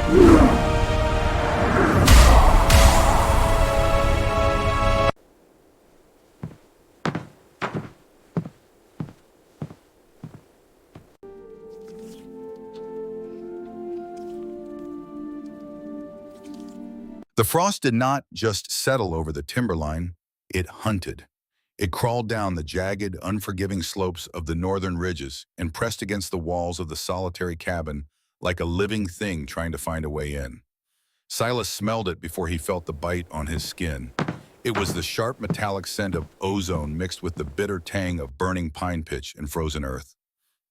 The frost did not just settle over the timberline, it hunted. It crawled down the jagged, unforgiving slopes of the northern ridges and pressed against the walls of the solitary cabin like a living thing trying to find a way in. Silas smelled it before he felt the bite on his skin. It was the sharp metallic scent of ozone mixed with the bitter tang of burning pine pitch and frozen earth.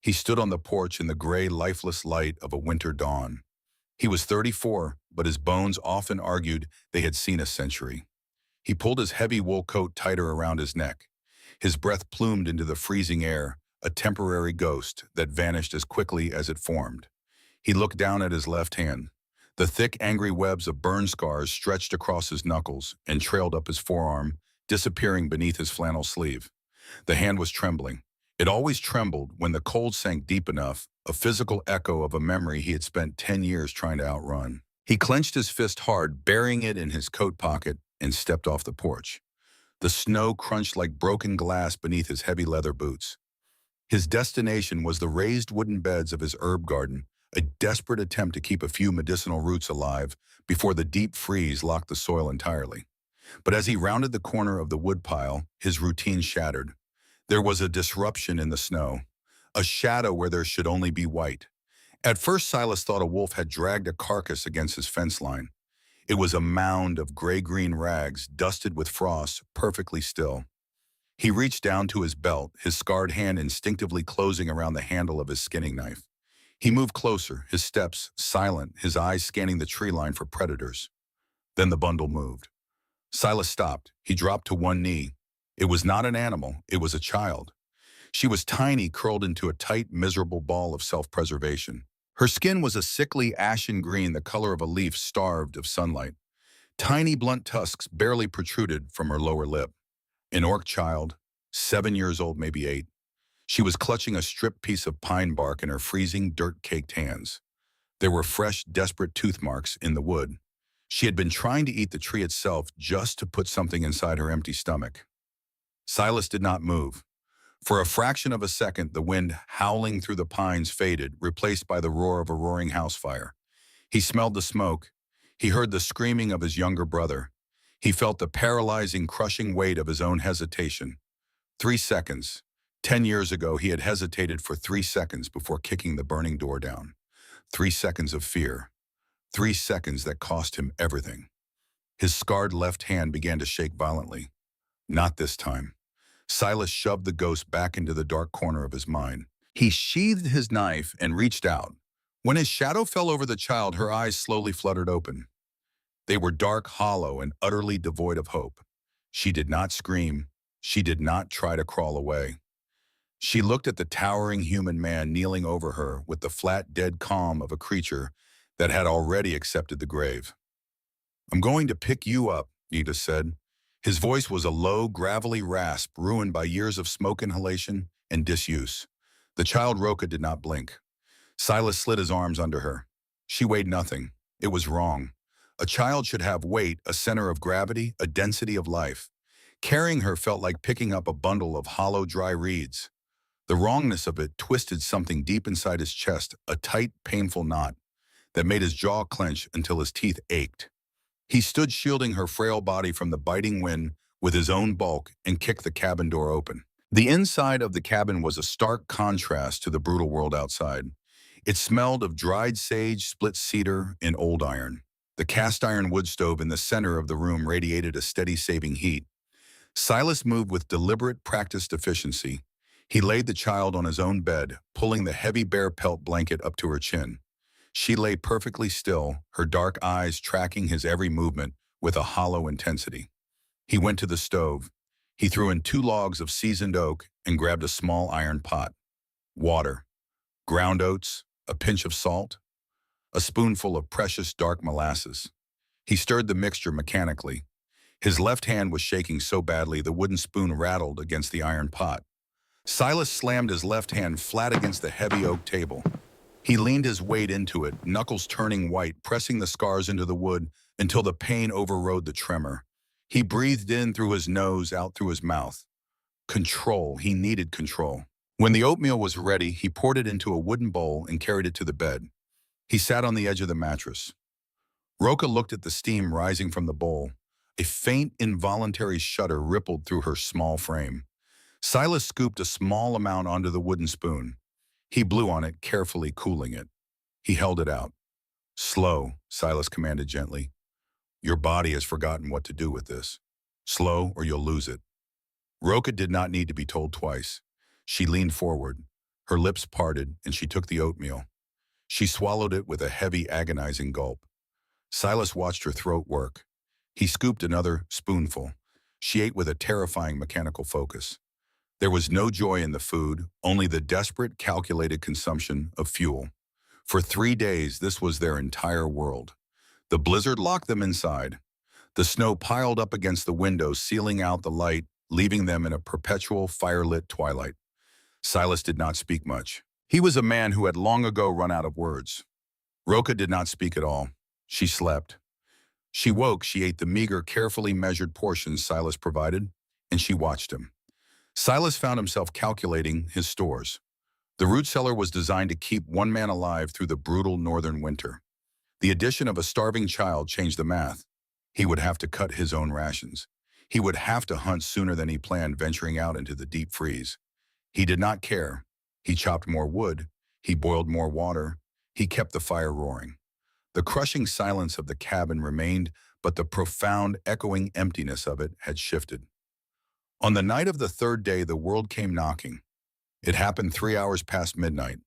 He stood on the porch in the gray, lifeless light of a winter dawn. He was 34, but his bones often argued they had seen a century. He pulled his heavy wool coat tighter around his neck. His breath plumed into the freezing air, a temporary ghost that vanished as quickly as it formed. He looked down at his left hand. The thick, angry webs of burn scars stretched across his knuckles and trailed up his forearm, disappearing beneath his flannel sleeve. The hand was trembling. It always trembled when the cold sank deep enough, a physical echo of a memory he had spent 10 years trying to outrun. He clenched his fist hard, burying it in his coat pocket, and stepped off the porch. The snow crunched like broken glass beneath his heavy leather boots. His destination was the raised wooden beds of his herb garden, a desperate attempt to keep a few medicinal roots alive before the deep freeze locked the soil entirely. But as he rounded the corner of the woodpile, his routine shattered. There was a disruption in the snow, a shadow where there should only be white. At first, Silas thought a wolf had dragged a carcass against his fence line. It was a mound of gray-green rags, dusted with frost, perfectly still. He reached down to his belt, his scarred hand instinctively closing around the handle of his skinning knife. He moved closer, his steps silent, his eyes scanning the tree line for predators. Then the bundle moved. Silas stopped. He dropped to one knee. It was not an animal, it was a child. She was tiny, curled into a tight, miserable ball of self-preservation. Her skin was a sickly ashen green, the color of a leaf starved of sunlight. Tiny, blunt tusks barely protruded from her lower lip. An orc child, 7 years old, maybe 8. She was clutching a stripped piece of pine bark in her freezing, dirt-caked hands. There were fresh, desperate tooth marks in the wood. She had been trying to eat the tree itself just to put something inside her empty stomach. Silas did not move. For a fraction of a second, the wind howling through the pines faded, replaced by the roar of a roaring house fire. He smelled the smoke. He heard the screaming of his younger brother. He felt the paralyzing, crushing weight of his own hesitation. 3 seconds. 10 years ago, he had hesitated for 3 seconds before kicking the burning door down. 3 seconds of fear. 3 seconds that cost him everything. His scarred left hand began to shake violently. Not this time. Silas shoved the ghost back into the dark corner of his mind. He sheathed his knife and reached out. When his shadow fell over the child, her eyes slowly fluttered open. They were dark, hollow, and utterly devoid of hope. She did not scream. She did not try to crawl away. She looked at the towering human man kneeling over her with the flat, dead calm of a creature that had already accepted the grave. "I'm going to pick you up," Nita said. His voice was a low, gravelly rasp ruined by years of smoke inhalation and disuse. The child Roka did not blink. Silas slid his arms under her. She weighed nothing. It was wrong. A child should have weight, a center of gravity, a density of life. Carrying her felt like picking up a bundle of hollow, dry reeds. The wrongness of it twisted something deep inside his chest, a tight, painful knot that made his jaw clench until his teeth ached. He stood shielding her frail body from the biting wind with his own bulk and kicked the cabin door open. The inside of the cabin was a stark contrast to the brutal world outside. It smelled of dried sage, split cedar, and old iron. The cast iron wood stove in the center of the room radiated a steady saving heat. Silas moved with deliberate, practiced efficiency. He laid the child on his own bed, pulling the heavy bear pelt blanket up to her chin. She lay perfectly still, her dark eyes tracking his every movement with a hollow intensity. He went to the stove. He threw in 2 logs of seasoned oak and grabbed a small iron pot. Water, ground oats, a pinch of salt, a spoonful of precious dark molasses. He stirred the mixture mechanically. His left hand was shaking so badly the wooden spoon rattled against the iron pot. Silas slammed his left hand flat against the heavy oak table. He leaned his weight into it, knuckles turning white, pressing the scars into the wood until the pain overrode the tremor. He breathed in through his nose, out through his mouth. Control. He needed control. When the oatmeal was ready, he poured it into a wooden bowl and carried it to the bed. He sat on the edge of the mattress. Roka looked at the steam rising from the bowl. A faint, involuntary shudder rippled through her small frame. Silas scooped a small amount onto the wooden spoon. He blew on it, carefully cooling it. He held it out. Slow, Silas commanded gently. Your body has forgotten what to do with this. Slow, or you'll lose it. Roka did not need to be told twice. She leaned forward. Her lips parted, and she took the oatmeal. She swallowed it with a heavy, agonizing gulp. Silas watched her throat work. He scooped another spoonful. She ate with a terrifying mechanical focus. There was no joy in the food, only the desperate, calculated consumption of fuel. For 3 days, this was their entire world. The blizzard locked them inside. The snow piled up against the windows, sealing out the light, leaving them in a perpetual fire-lit twilight. Silas did not speak much. He was a man who had long ago run out of words. Roka did not speak at all. She slept. She woke, she ate the meager, carefully measured portions Silas provided, and she watched him. Silas found himself calculating his stores. The root cellar was designed to keep one man alive through the brutal northern winter. The addition of a starving child changed the math. He would have to cut his own rations. He would have to hunt sooner than he planned, venturing out into the deep freeze. He did not care. He chopped more wood. He boiled more water. He kept the fire roaring. The crushing silence of the cabin remained, but the profound, echoing emptiness of it had shifted. On the night of the third day, the world came knocking. It happened 3 hours past midnight.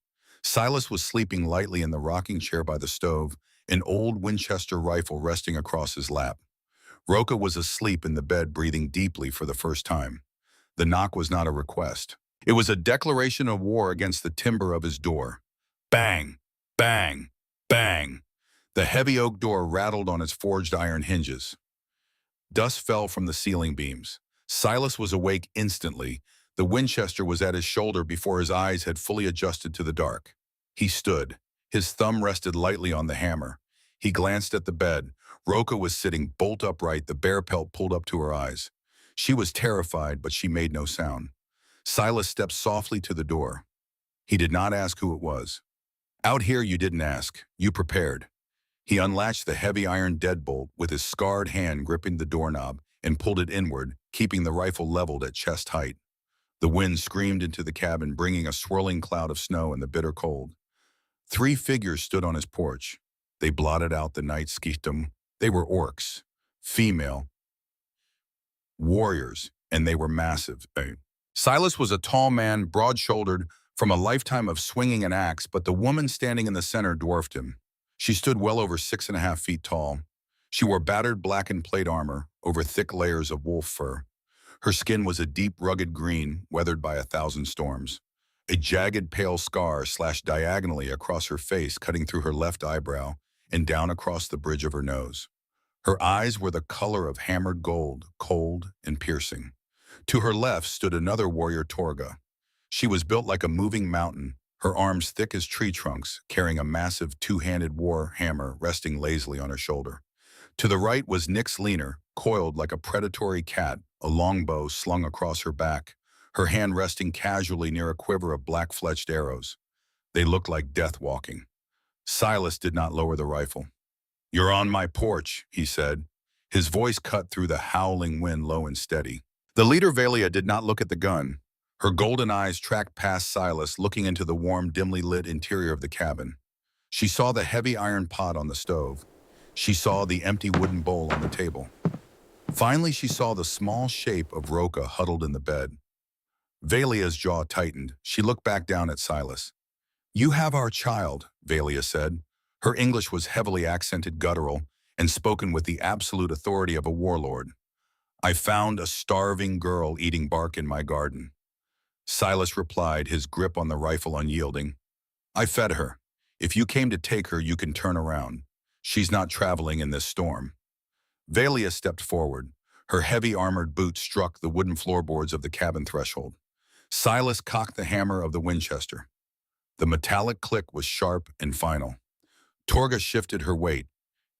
Silas was sleeping lightly in the rocking chair by the stove, an old Winchester rifle resting across his lap. Roka was asleep in the bed, breathing deeply for the first time. The knock was not a request. It was a declaration of war against the timber of his door. Bang! Bang! Bang! The heavy oak door rattled on its forged iron hinges. Dust fell from the ceiling beams. Silas was awake instantly. The Winchester was at his shoulder before his eyes had fully adjusted to the dark. He stood. His thumb rested lightly on the hammer. He glanced at the bed. Roka was sitting bolt upright, the bear pelt pulled up to her eyes. She was terrified, but she made no sound. Silas stepped softly to the door. He did not ask who it was. Out here you didn't ask. You prepared. He unlatched the heavy iron deadbolt with his scarred hand gripping the doorknob and pulled it inward, keeping the rifle leveled at chest height. The wind screamed into the cabin, bringing a swirling cloud of snow in the bitter cold. 3 figures stood on his porch. They blotted out the night skyttum. They were orcs, female, warriors, and they were massive. Silas was a tall man, broad-shouldered, from a lifetime of swinging an axe, but the woman standing in the center dwarfed him. She stood well over 6.5 feet tall. She wore battered blackened plate armor over thick layers of wolf fur. Her skin was a deep, rugged green, weathered by 1,000 storms. A jagged, pale scar slashed diagonally across her face, cutting through her left eyebrow and down across the bridge of her nose. Her eyes were the color of hammered gold, cold and piercing. To her left stood another warrior, Torga. She was built like a moving mountain, her arms thick as tree trunks, carrying a massive 2-handed war hammer resting lazily on her shoulder. To the right was Nyx Leaner, coiled like a predatory cat, a longbow slung across her back, her hand resting casually near a quiver of black-fletched arrows. They looked like death walking. Silas did not lower the rifle. "You're on my porch," he said. His voice cut through the howling wind, low and steady. The leader, Valia, did not look at the gun. Her golden eyes tracked past Silas, looking into the warm, dimly lit interior of the cabin. She saw the heavy iron pot on the stove. She saw the empty wooden bowl on the table. Finally, she saw the small shape of Roka huddled in the bed. Valia's jaw tightened. She looked back down at Silas. "You have our child," Valia said. Her English was heavily accented, guttural, and spoken with the absolute authority of a warlord. "I found a starving girl eating bark in my garden." Silas replied, his grip on the rifle unyielding. "I fed her. If you came to take her, you can turn around. She's not traveling in this storm." Valia stepped forward. Her heavy armored boots struck the wooden floorboards of the cabin threshold. Silas cocked the hammer of the Winchester. The metallic click was sharp and final. Torga shifted her weight.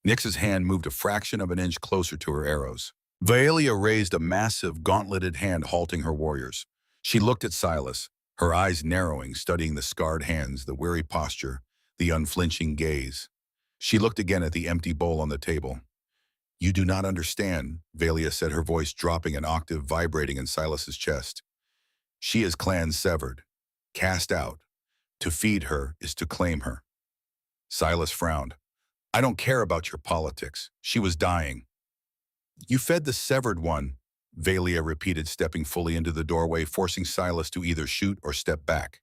Nyx's hand moved a fraction of an inch closer to her arrows. Vaelia raised a massive, gauntleted hand, halting her warriors. She looked at Silas, her eyes narrowing, studying the scarred hands, the weary posture, the unflinching gaze. She looked again at the empty bowl on the table. "You do not understand," Vaelia said, her voice dropping an octave, vibrating in Silas's chest. "She is clan severed, cast out. To feed her is to claim her." Silas frowned. "I don't care about your politics. She was dying." "You fed the severed one," Valia repeated, stepping fully into the doorway, forcing Silas to either shoot or step back.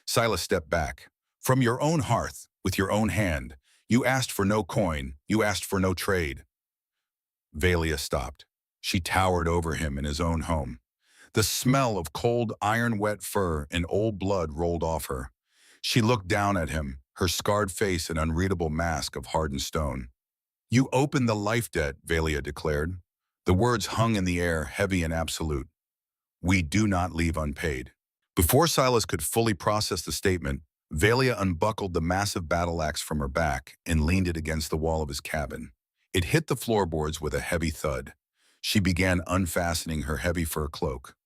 Silas stepped back. "From your own hearth, with your own hand. You asked for no coin. You asked for no trade." Valia stopped. She towered over him in his own home. The smell of cold, iron-wet fur and old blood rolled off her. She looked down at him, her scarred face an unreadable mask of hardened stone. "You opened the life debt," Valia declared. The words hung in the air, heavy and absolute. "We do not leave unpaid." Before Silas could fully process the statement, Valia unbuckled the massive battle axe from her back and leaned it against the wall of his cabin. It hit the floorboards with a heavy thud. She began unfastening her heavy fur cloak.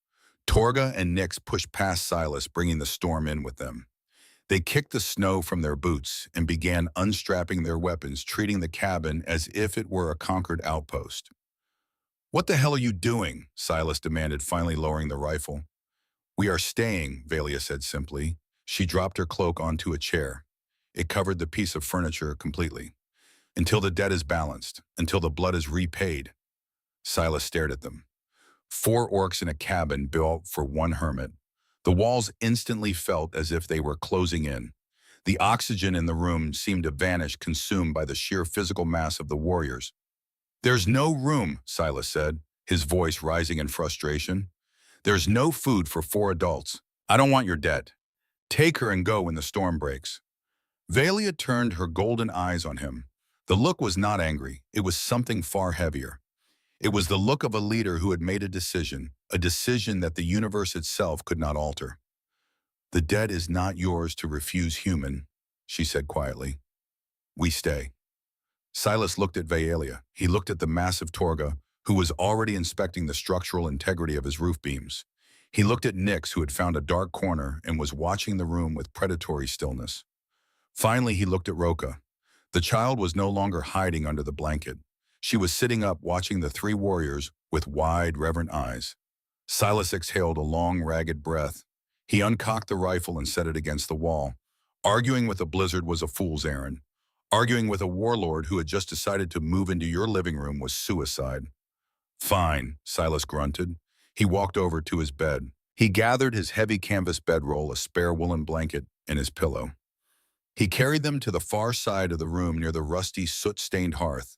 Torga and Nyx pushed past Silas, bringing the storm in with them. They kicked the snow from their boots and began unstrapping their weapons, treating the cabin as if it were a conquered outpost. "What the hell are you doing?" Silas demanded, finally lowering the rifle. "We are staying," Valia said simply. She dropped her cloak onto a chair. It covered the piece of furniture completely. "Until the debt is balanced, until the blood is repaid." Silas stared at them. 4 orcs in a cabin built for one hermit. The walls instantly felt as if they were closing in. The oxygen in the room seemed to vanish, consumed by the sheer physical mass of the warriors. "There's no room," Silas said, his voice rising in frustration. "There's no food for 4 adults. I don't want your debt. Take her and go when the storm breaks." Valia turned her golden eyes on him. The look was not angry. It was something far heavier. It was the look of a leader who had made a decision that the universe itself could not alter. "The debt is not yours to refuse, human," she said quietly. "We stay." Silas looked at Vaelia. He looked at the massive Torga, who was already inspecting the structural integrity of his roof beams. He looked at Nyx, who had found a dark corner and was watching the room with predatory stillness. Finally, he looked at Roka. The child was no longer hiding under the blanket. She was sitting up, watching the 3 warriors with wide, reverent eyes. Silas exhaled a long, ragged breath. He uncocked the rifle and set it against the wall. Arguing with a blizzard was a fool's errand. Arguing with a warlord who had just decided to move into your living room was suicide. "Fine," Silas grunted. He walked over to his bed. He gathered his heavy canvas bedroll, a spare woolen blanket, and his pillow. He carried them to the far side of the room near the rusty, soot-stained hearth.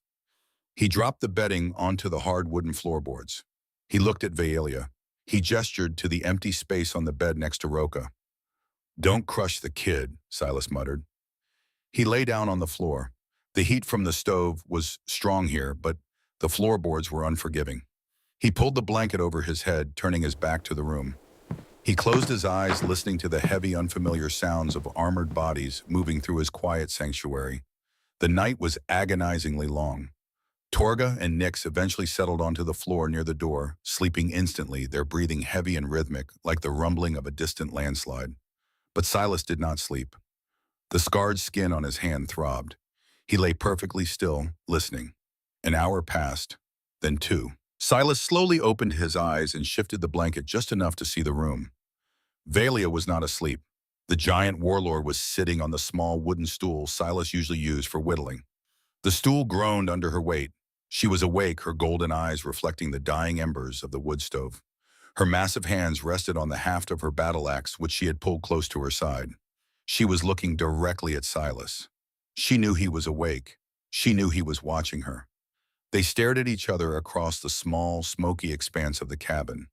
He dropped the bedding onto the hard wooden floorboards. He looked at Vaelia. He gestured to the empty space on the bed next to Roka. "Don't crush the kid," Silas muttered. He lay down on the floor. The heat from the stove was strong here, but the floorboards were unforgiving. He pulled the blanket over his head, turning his back to the room. He closed his eyes, listening to the heavy, unfamiliar sounds of armored bodies moving through his quiet sanctuary. The night was agonizingly long. Torga and Nyx eventually settled onto the floor near the door, sleeping instantly, their breathing heavy and rhythmic, like the rumbling of a distant landslide. But Silas did not sleep. The scarred skin on his hand throbbed. He lay perfectly still, listening. An hour passed, then 2. Silas slowly opened his eyes and shifted the blanket just enough to see the room. Valia was not asleep. The giant warlord was sitting on the small wooden stool Silas usually used for whittling. The stool groaned under her weight. She was awake, her golden eyes reflecting the dying embers of the wood stove. Her massive hands rested on the haft of her battle axe, which she had pulled close to her side. She was looking directly at Silas. She knew he was awake. She knew he was watching her. They stared at each other across the small, smoky expanse of the cabin.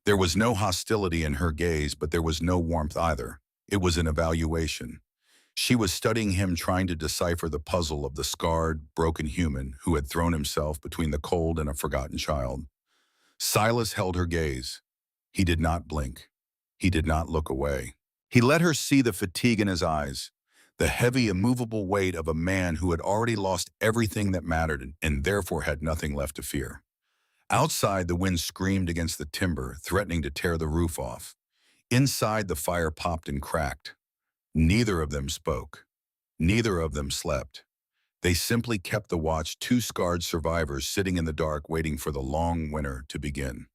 There was no hostility in her gaze, but there was no warmth either. It was an evaluation. She was studying him, trying to decipher the puzzle of the scarred, broken human who had thrown himself between the cold and a forgotten child. Silas held her gaze. He did not blink. He did not look away. He let her see the fatigue in his eyes, the heavy, immovable weight of a man who had already lost everything that mattered and therefore had nothing left to fear. Outside, the wind screamed against the timber, threatening to tear the roof off. Inside, the fire popped and cracked. Neither of them spoke. Neither of them slept. They simply kept the watch, two scarred survivors sitting in the dark waiting for the long winter to begin.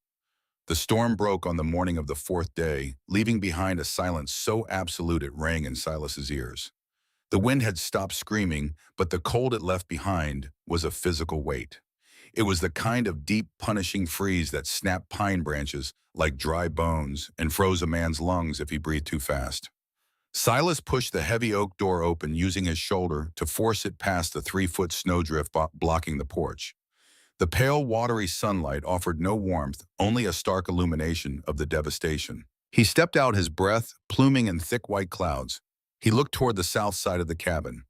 The storm broke on the morning of the fourth day, leaving behind a silence so absolute it rang in Silas's ears. The wind had stopped screaming, but the cold it left behind was a physical weight. It was the kind of deep, punishing freeze that snapped pine branches like dry bones and froze a man's lungs if he breathed too fast. Silas pushed the heavy oak door open using his shoulder to force it past the 3-foot snowdrift blocking the porch. The pale, watery sunlight offered no warmth, only a stark illumination of the devastation. He stepped out, his breath pluming in thick white clouds. He looked toward the south side of the cabin.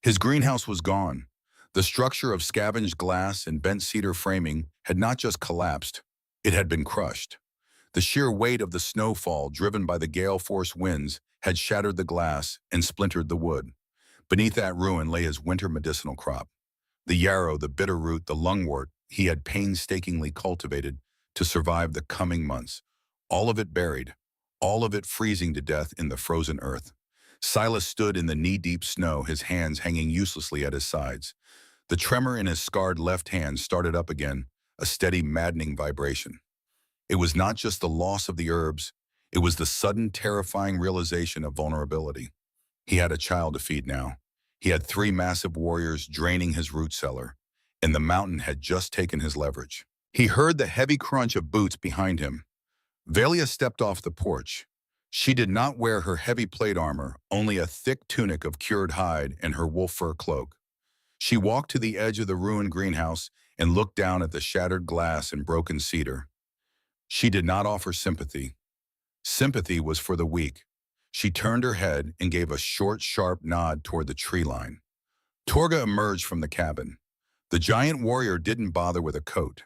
His greenhouse was gone. The structure of scavenged glass and bent cedar framing had not just collapsed, it had been crushed. The sheer weight of the snowfall, driven by the gale-force winds, had shattered the glass and splintered the wood. Beneath that ruin lay his winter medicinal crop. The yarrow, the bitter root, the lungwort he had painstakingly cultivated to survive the coming months. All of it buried, all of it freezing to death in the frozen earth. Silas stood in the knee-deep snow, his hands hanging uselessly at his sides. The tremor in his scarred left hand started up again, a steady, maddening vibration. It was not just the loss of the herbs, it was the sudden, terrifying realization of vulnerability. He had a child to feed now. He had 3 massive warriors draining his root cellar, and the mountain had just taken his leverage. He heard the heavy crunch of boots behind him. Valia stepped off the porch. She did not wear her heavy plate armor, only a thick tunic of cured hide and her wolf fur cloak. She walked to the edge of the ruined greenhouse and looked down at the shattered glass and broken cedar. She did not offer sympathy. Sympathy was for the weak. She turned her head and gave a short, sharp nod toward the tree line. Torga emerged from the cabin. The giant warrior didn't bother with a coat.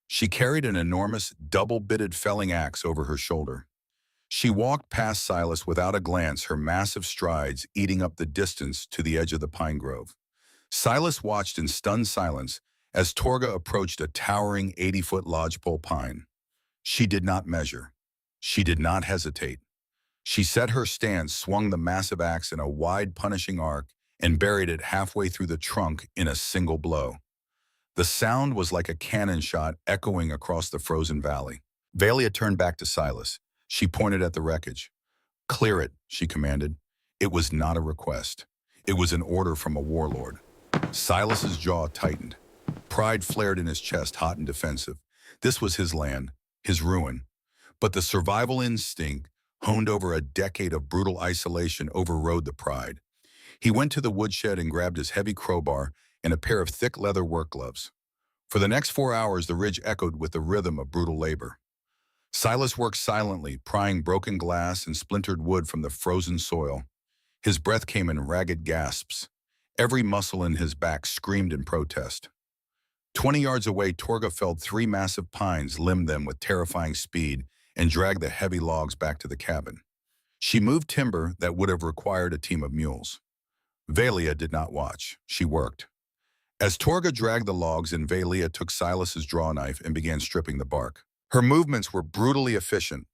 She carried an enormous, double-bitted felling axe over her shoulder. She walked past Silas without a glance, her massive strides eating up the distance to the edge of the pine grove. Silas watched in stunned silence as Torga approached a towering 80-foot lodgepole pine. She did not measure. She did not hesitate. She set her stance, swung the massive axe in a wide, punishing arc, and buried it halfway through the trunk in a single blow. The sound was like a cannon shot echoing across the frozen valley. Valia turned back to Silas. She pointed at the wreckage. "Clear it," she commanded. It was not a request. It was an order from a warlord. Silas's jaw tightened. Pride flared in his chest, hot and defensive. This was his land, his ruin. But the survival instinct, honed over a decade of brutal isolation, overrode the pride. He went to the woodshed and grabbed his heavy crowbar and a pair of thick leather work gloves. For the next 4 hours, the ridge echoed with the rhythm of brutal labor. Silas worked silently, prying broken glass and splintered wood from the frozen soil. His breath came in ragged gasps. Every muscle in his back screamed in protest. 20 yards away, Torga felled 3 massive pines, limbed them with terrifying speed, and dragged the heavy logs back to the cabin. She moved timber that would have required a team of mules. Valia did not watch. She worked. As Torga dragged the logs in, Valia took Silas's draw knife and began stripping the bark. Her movements were brutally efficient.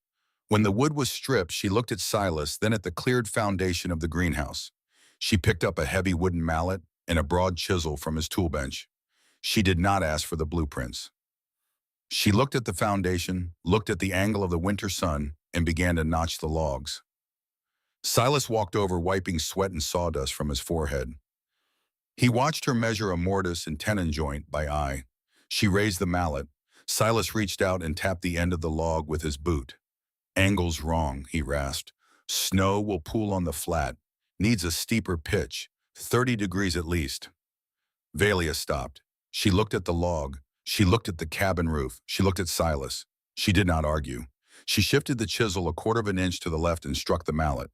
When the wood was stripped, she looked at Silas, then at the cleared foundation of the greenhouse. She picked up a heavy wooden mallet and a broad chisel from his tool bench. She did not ask for the blueprints. She looked at the foundation, looked at the angle of the winter sun, and began to notch the logs. Silas walked over, wiping sweat and sawdust from his forehead. He watched her measure a mortise and tenon joint by eye. She raised the mallet. Silas reached out and tapped the end of the log with his boot. "Angle's wrong," he rasped. "Snow will pool on the flat. Needs a steeper pitch, 30 degrees at least." Valia stopped. She looked at the log. She looked at the cabin roof. She looked at Silas. She did not argue. She shifted the chisel a quarter of an inch to the left and struck the mallet.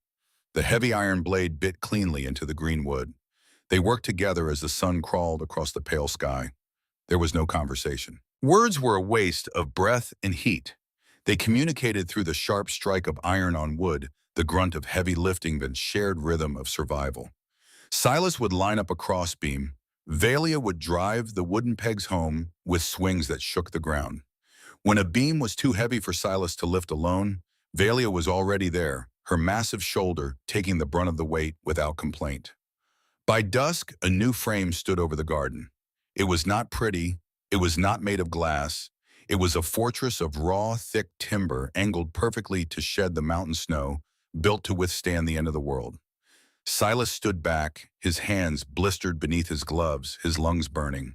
The heavy iron blade bit cleanly into the green wood. They worked together as the sun crawled across the pale sky. There was no conversation. Words were a waste of breath and heat. They communicated through the sharp strike of iron on wood, the grunt of heavy lifting, the shared rhythm of survival. Silas would line up a crossbeam. Valia would drive the wooden pegs home with swings that shook the ground. When a beam was too heavy for Silas to lift alone, Valia was already there, her massive shoulder taking the brunt of the weight without complaint. By dusk, a new frame stood over the garden. It was not pretty, it was not made of glass. It was a fortress of raw, thick timber angled perfectly to shed the mountain snow, built to withstand the end of the world. Silas stood back, his hands blistered beneath his gloves, his lungs burning.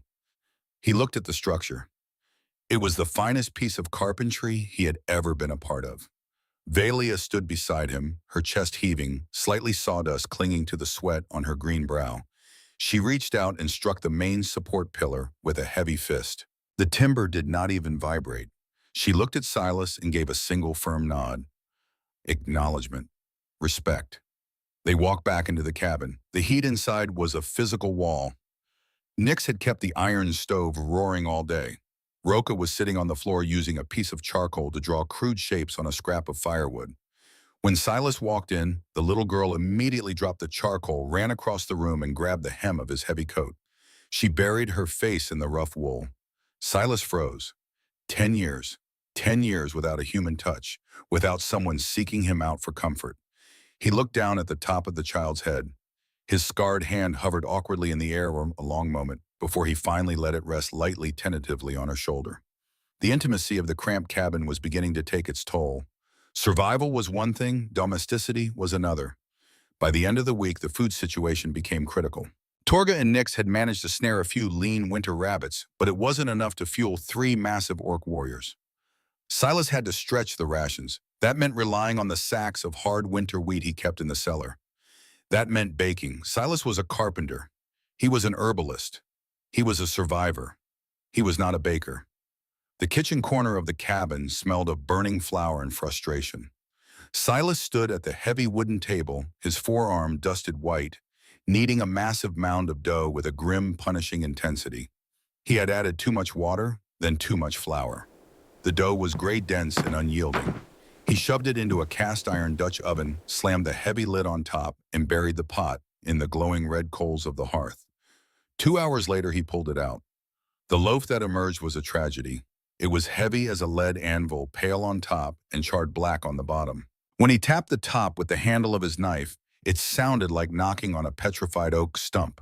He looked at the structure. It was the finest piece of carpentry he had ever been a part of. Valia stood beside him, her chest heaving, slightly sawdust clinging to the sweat on her green brow. She reached out and struck the main support pillar with a heavy fist. The timber did not even vibrate. She looked at Silas and gave a single firm nod. Acknowledgement. Respect. They walked back into the cabin. The heat inside was a physical wall. Nix had kept the iron stove roaring all day. Roka was sitting on the floor using a piece of charcoal to draw crude shapes on a scrap of firewood. When Silas walked in, the little girl immediately dropped the charcoal, ran across the room, and grabbed the hem of his heavy coat. She buried her face in the rough wool. Silas froze. 10 years. 10 years without a human touch, without someone seeking him out for comfort. He looked down at the top of the child's head. His scarred hand hovered awkwardly in the air for a long moment before he finally let it rest lightly, tentatively on her shoulder. The intimacy of the cramped cabin was beginning to take its toll. Survival was one thing, domesticity was another. By the end of the week, the food situation became critical. Torga and Nix had managed to snare a few lean winter rabbits, but it wasn't enough to fuel 3 massive orc warriors. Silas had to stretch the rations. That meant relying on the sacks of hard winter wheat he kept in the cellar. That meant baking. Silas was a carpenter. He was an herbalist. He was a survivor. He was not a baker. The kitchen corner of the cabin smelled of burning flour and frustration. Silas stood at the heavy wooden table, his forearm dusted white, kneading a massive mound of dough with a grim, punishing intensity. He had added too much water, then too much flour. The dough was gray dense and unyielding. He shoved it into a cast-iron Dutch oven, slammed the heavy lid on top, and buried the pot in the glowing red coals of the hearth. 2 hours later, he pulled it out. The loaf that emerged was a tragedy. It was heavy as a lead anvil, pale on top and charred black on the bottom. When he tapped the top with the handle of his knife, it sounded like knocking on a petrified oak stump.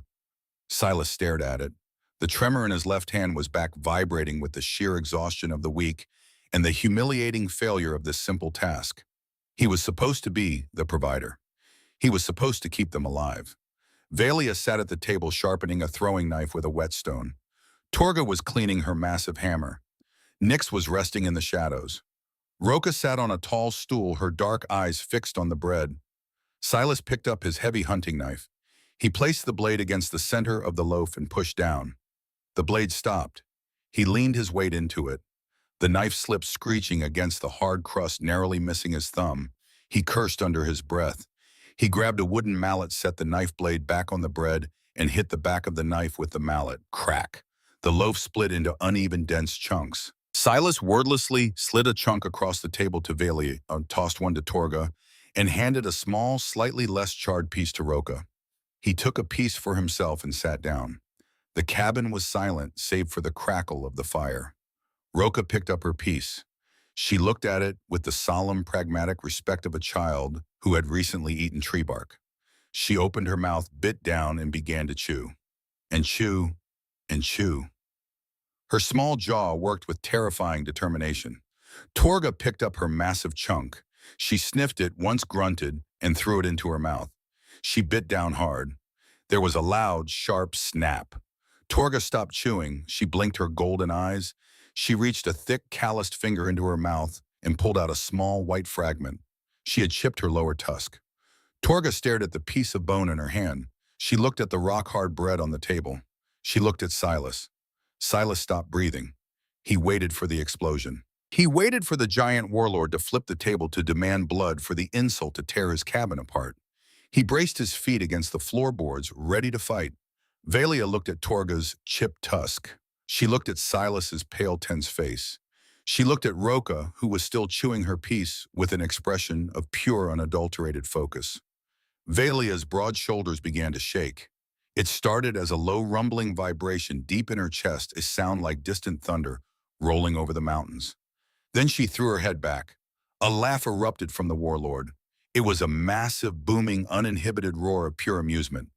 Silas stared at it. The tremor in his left hand was back, vibrating with the sheer exhaustion of the week and the humiliating failure of this simple task. He was supposed to be the provider. He was supposed to keep them alive. Valia sat at the table sharpening a throwing knife with a whetstone. Torga was cleaning her massive hammer. Nix was resting in the shadows. Roka sat on a tall stool, her dark eyes fixed on the bread. Silas picked up his heavy hunting knife. He placed the blade against the center of the loaf and pushed down. The blade stopped. He leaned his weight into it. The knife slipped, screeching against the hard crust, narrowly missing his thumb. He cursed under his breath. He grabbed a wooden mallet, set the knife blade back on the bread, and hit the back of the knife with the mallet. Crack! The loaf split into uneven, dense chunks. Silas wordlessly slid a chunk across the table to Valia, tossed one to Torga, and handed a small, slightly less charred piece to Roka. He took a piece for himself and sat down. The cabin was silent, save for the crackle of the fire. Roka picked up her piece. She looked at it with the solemn, pragmatic respect of a child who had recently eaten tree bark. She opened her mouth, bit down, and began to chew. And chew, and chew. Her small jaw worked with terrifying determination. Torga picked up her massive chunk. She sniffed it, once grunted, and threw it into her mouth. She bit down hard. There was a loud, sharp snap. Torga stopped chewing. She blinked her golden eyes. She reached a thick, calloused finger into her mouth and pulled out a small white fragment. She had chipped her lower tusk. Torga stared at the piece of bone in her hand. She looked at the rock-hard bread on the table. She looked at Silas. Silas stopped breathing. He waited for the explosion. He waited for the giant warlord to flip the table to demand blood, for the insult to tear his cabin apart. He braced his feet against the floorboards, ready to fight. Valia looked at Torga's chipped tusk. She looked at Silas's pale, tense face. She looked at Roca, who was still chewing her piece with an expression of pure, unadulterated focus. Valia's broad shoulders began to shake. It started as a low rumbling vibration deep in her chest, a sound like distant thunder rolling over the mountains. Then she threw her head back. A laugh erupted from the warlord. It was a massive, booming, uninhibited roar of pure amusement.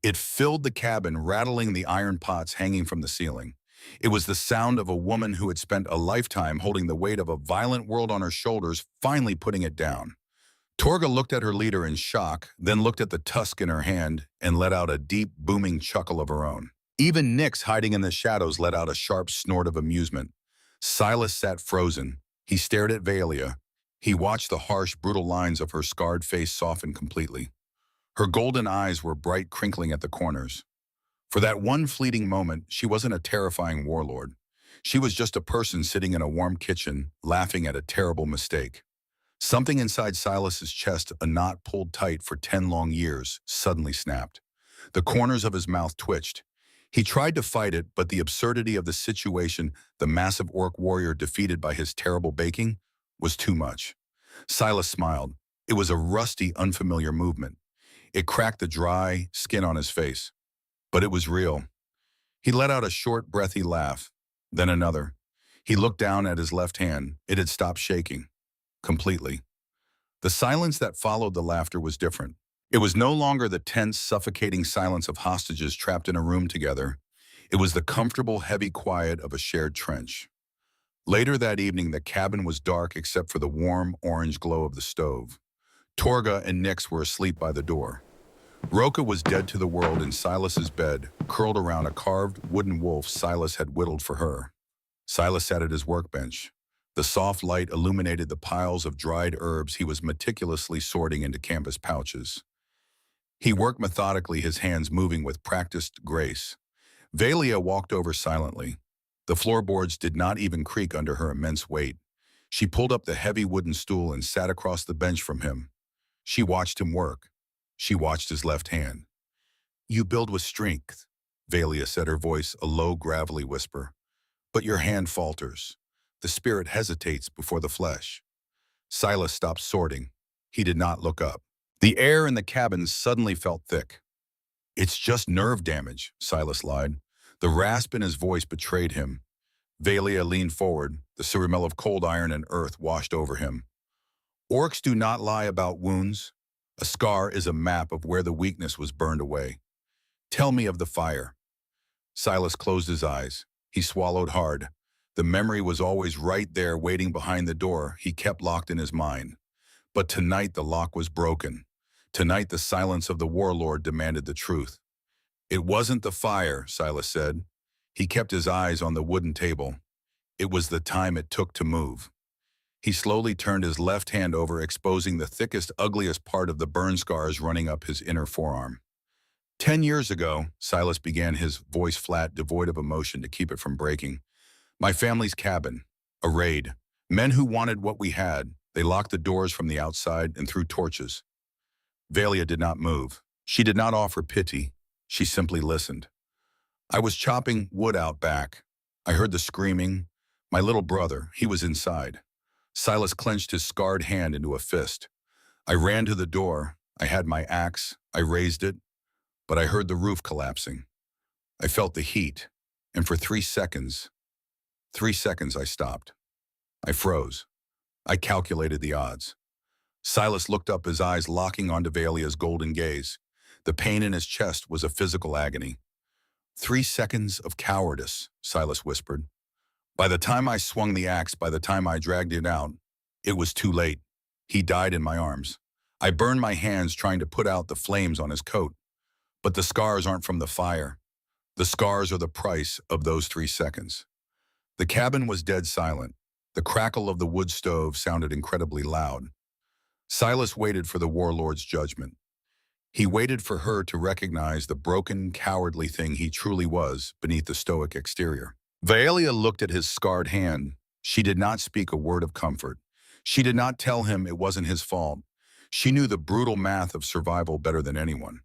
It filled the cabin, rattling the iron pots hanging from the ceiling. It was the sound of a woman who had spent a lifetime holding the weight of a violent world on her shoulders, finally putting it down. Torga looked at her leader in shock, then looked at the tusk in her hand and let out a deep, booming chuckle of her own. Even Nyx, hiding in the shadows, let out a sharp snort of amusement. Silas sat frozen. He stared at Valia. He watched the harsh, brutal lines of her scarred face soften completely. Her golden eyes were bright, crinkling at the corners. For that one fleeting moment, she wasn't a terrifying warlord. She was just a person sitting in a warm kitchen, laughing at a terrible mistake. Something inside Silas's chest, a knot pulled tight for 10 long years, suddenly snapped. The corners of his mouth twitched. He tried to fight it, but the absurdity of the situation, the massive orc warrior defeated by his terrible baking, was too much. Silas smiled. It was a rusty, unfamiliar movement. It cracked the dry skin on his face. But it was real. He let out a short, breathy laugh, then another. He looked down at his left hand. It had stopped shaking. Completely. The silence that followed the laughter was different. It was no longer the tense, suffocating silence of hostages trapped in a room together. It was the comfortable, heavy quiet of a shared trench. Later that evening, the cabin was dark except for the warm, orange glow of the stove. Torga and Nyx were asleep by the door. Roca was dead to the world in Silas's bed, curled around a carved wooden wolf Silas had whittled for her. Silas sat at his workbench. The soft light illuminated the piles of dried herbs he was meticulously sorting into canvas pouches. He worked methodically, his hands moving with practiced grace. Valia walked over silently. The floorboards did not even creak under her immense weight. She pulled up the heavy wooden stool and sat across the bench from him. She watched him work. She watched his left hand. "You build with strength," Valia said, her voice a low, gravelly whisper. "But your hand falters. The spirit hesitates before the flesh." Silas stopped sorting. He did not look up. The air in the cabin suddenly felt thick. "It's just nerve damage," Silas lied. The rasp in his voice betrayed him. Valia leaned forward. The smell of cold iron and earth washed over him. "Orcs do not lie about wounds. A scar is a map of where the weakness was burned away. Tell me of the fire." Silas closed his eyes. He swallowed hard. The memory was always right there, waiting behind the door he kept locked in his mind. But tonight the lock was broken. Tonight the silence of the warlord demanded the truth. "It wasn't the fire," Silas said. He kept his eyes on the wooden table. "It was the time it took to move." He slowly turned his left hand over, exposing the thickest, ugliest part of the burn scars running up his inner forearm. 10 years ago, Silas began, his voice flat, devoid of emotion to keep it from breaking. "My family's cabin. A raid. Men who wanted what we had. They locked the doors from the outside and threw torches." Valia did not move. She did not offer pity. She simply listened. "I was chopping wood out back. I heard the screaming. My little brother, he was inside." Silas clenched his scarred hand into a fist. "I ran to the door. I had my axe. I raised it. But I heard the roof collapsing. I felt the heat. And for 3 seconds I stopped. I froze. I calculated the odds." Silas looked up, his eyes locking onto Valia's golden gaze. The pain in his chest was a physical agony. 3 seconds of cowardice," Silas whispered. "By the time I swung the axe, by the time I dragged it out, it was too late. He died in my arms. I burned my hands trying to put out the flames on his coat. But the scars aren't from the fire. The scars are the price of those 3 seconds." The cabin was dead silent. The crackle of the wood stove sounded incredibly loud. Silas waited for the warlord's judgment. He waited for her to recognize the broken, cowardly thing he truly was beneath the stoic exterior. Valia looked at his scarred hand. She did not speak a word of comfort. She did not tell him it wasn't his fault. She knew the brutal math of survival better than anyone.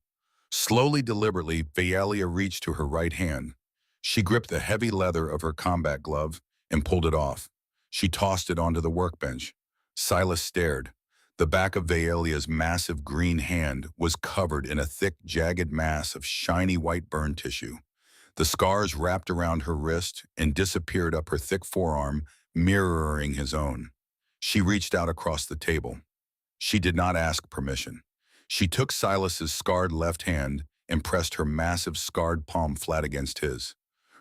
Slowly, deliberately, Valia reached to her right hand. She gripped the heavy leather of her combat glove and pulled it off. She tossed it onto the workbench. Silas stared. The back of Vaelia's massive green hand was covered in a thick, jagged mass of shiny white burn tissue. The scars wrapped around her wrist and disappeared up her thick forearm, mirroring his own. She reached out across the table. She did not ask permission. She took Silas's scarred left hand and pressed her massive scarred palm flat against his.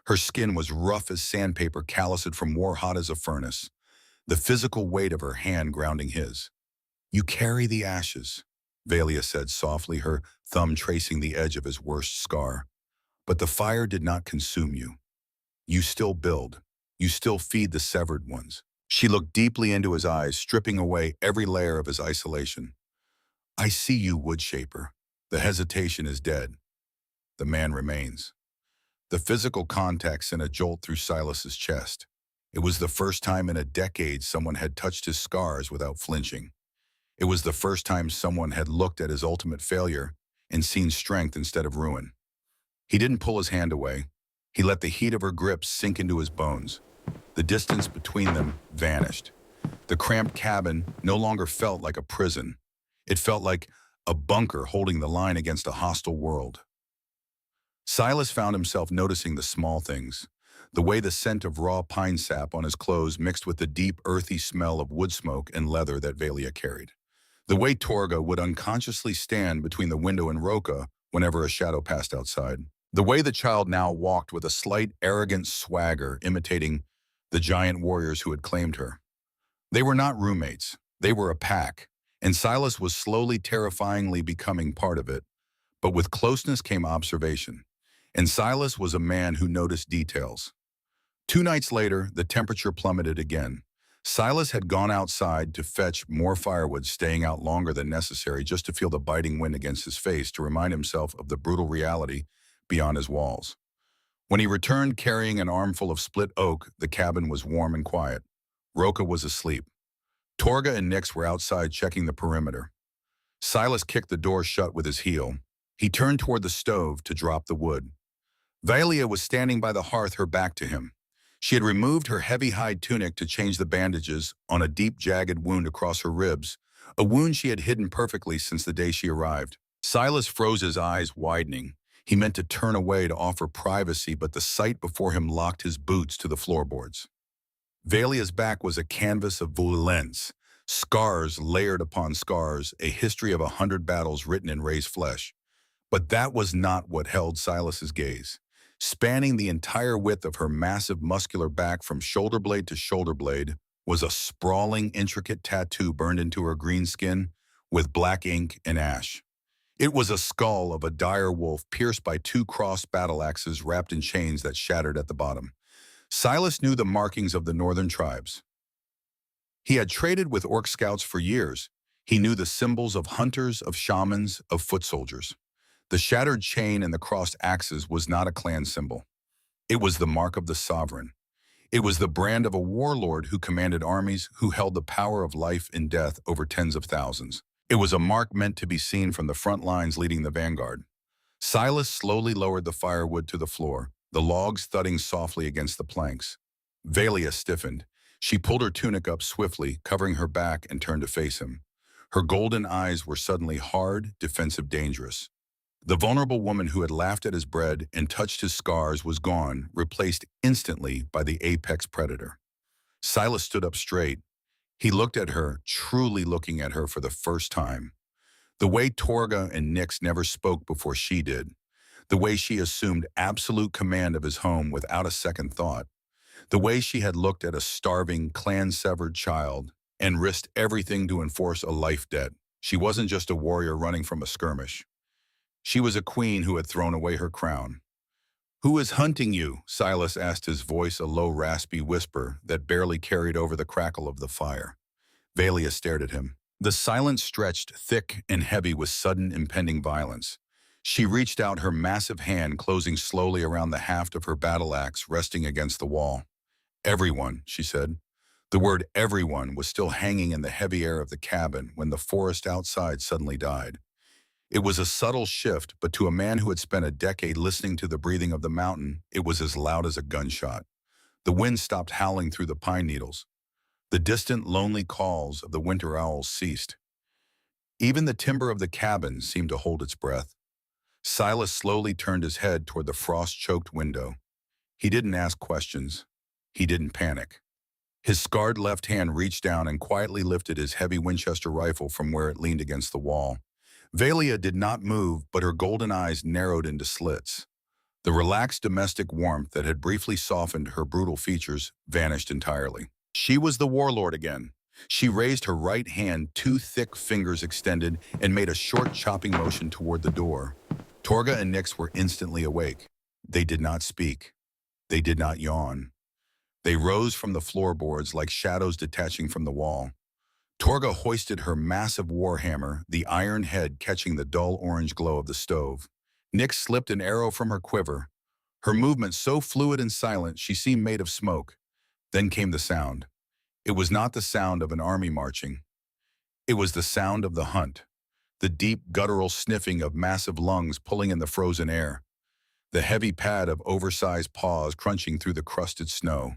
Her skin was rough as sandpaper calloused from war hot as a furnace, the physical weight of her hand grounding his. "You carry the ashes," Valia said softly, her thumb tracing the edge of his worst scar. "But the fire did not consume you. You still build. You still feed the severed ones." She looked deeply into his eyes, stripping away every layer of his isolation. "I see you, Woodshaper. The hesitation is dead. The man remains." The physical contact sent a jolt through Silas's chest. It was the first time in a decade someone had touched his scars without flinching. It was the first time someone had looked at his ultimate failure and seen strength instead of ruin. He didn't pull his hand away. He let the heat of her grip sink into his bones. The distance between them vanished. The cramped cabin no longer felt like a prison. It felt like a bunker holding the line against a hostile world. Silas found himself noticing the small things. The way the scent of raw pine sap on his clothes mixed with the deep, earthy smell of wood smoke and leather that Valia carried. The way Torga would unconsciously stand between the window and Roca whenever a shadow passed outside. The way the child now walked with a slight, arrogant swagger, imitating the giant warriors who had claimed her. They were not roommates. They were a pack, and Silas was slowly, terrifyingly becoming part of it. But with closeness came observation, and Silas was a man who noticed details. 2 nights later, the temperature plummeted again. Silas had gone outside to fetch more firewood, staying out longer than necessary just to feel the biting wind against his face, to remind himself of the brutal reality beyond his walls. When he returned carrying an armful of split oak, the cabin was warm and quiet. Roca was asleep. Torga and Nix were outside checking the perimeter. Silas kicked the door shut with his heel. He turned toward the stove to drop the wood. Valia was standing by the hearth, her back to him. She had removed her heavy hide tunic to change the bandages on a deep, jagged wound across her ribs, a wound she had hidden perfectly since the day she arrived. Silas froze, his eyes widening. He meant to turn away to offer privacy, but the sight before him locked his boots to the floorboards. Valia's back was a canvas of violence, scars layered upon scars, a history of 100 battles written in raised flesh. But that was not what held Silas's gaze. Spanning the entire width of her massive muscular back from shoulder blade to shoulder blade was a sprawling, intricate tattoo burned into her green skin with black ink and ash. It was a skull of a dire wolf pierced by 2 crossed battle axes wrapped in chains that shattered at the bottom. Silas knew the markings of the northern tribes. He had traded with orc scouts for years. He knew the symbols of hunters, of shamans, of foot soldiers. The shattered chain and the crossed axes was not a clan symbol. It was the mark of the sovereign. It was the brand of a warlord who commanded armies, who held the power of life and death over tens of thousands. It was a mark meant to be seen from the front lines leading the vanguard. Silas slowly lowered the firewood to the floor, the logs thudding softly against the planks. Valia stiffened. She pulled her tunic up swiftly, covering her back, and turned to face him. Her golden eyes were suddenly hard, defensive, dangerous. The vulnerable woman who had laughed at his bread and touched his scars was gone, replaced instantly by the apex predator. Silas stood up straight. He looked at her, truly looking at her for the first time. The way Torga and Nix never spoke before she did. The way she assumed absolute command of his home without a second thought. The way she had looked at a starving, clan-severed child and risked everything to enforce a life debt. She wasn't just a warrior running from a skirmish. She was a queen who had thrown away her crown. "Who is hunting you?" Silas asked, his voice a low, raspy whisper that barely carried over the crackle of the fire. Valia stared at him. The silence stretched thick and heavy with sudden impending violence. She reached out her massive hand, closing slowly around the haft of her battle axe resting against the wall. "Everyone," she said. The word everyone was still hanging in the heavy air of the cabin when the forest outside suddenly died. It was a subtle shift, but to a man who had spent a decade listening to the breathing of the mountain, it was as loud as a gunshot. The wind stopped howling through the pine needles. The distant, lonely calls of the winter owls ceased. Even the timber of the cabin seemed to hold its breath. Silas slowly turned his head toward the frost-choked window. He didn't ask questions. He didn't panic. His scarred left hand reached down and quietly lifted his heavy Winchester rifle from where it leaned against the wall. Valia did not move, but her golden eyes narrowed into slits. The relaxed domestic warmth that had briefly softened her brutal features vanished entirely. She was the warlord again. She raised her right hand, two thick fingers extended, and made a short chopping motion toward the door. Torga and Nyx were instantly awake. They did not speak. They did not yawn. They rose from the floorboards like shadows detaching from the wall. Torga hoisted her massive warhammer, the iron head catching the dull orange glow of the stove. Nyx slipped an arrow from her quiver. Her movement so fluid and silent she seemed made of smoke. Then came the sound. It was not the sound of an army marching. It was the sound of the hunt, the deep guttural sniffing of massive lungs pulling in the frozen air, the heavy pad of oversized paws crunching through the crusted snow.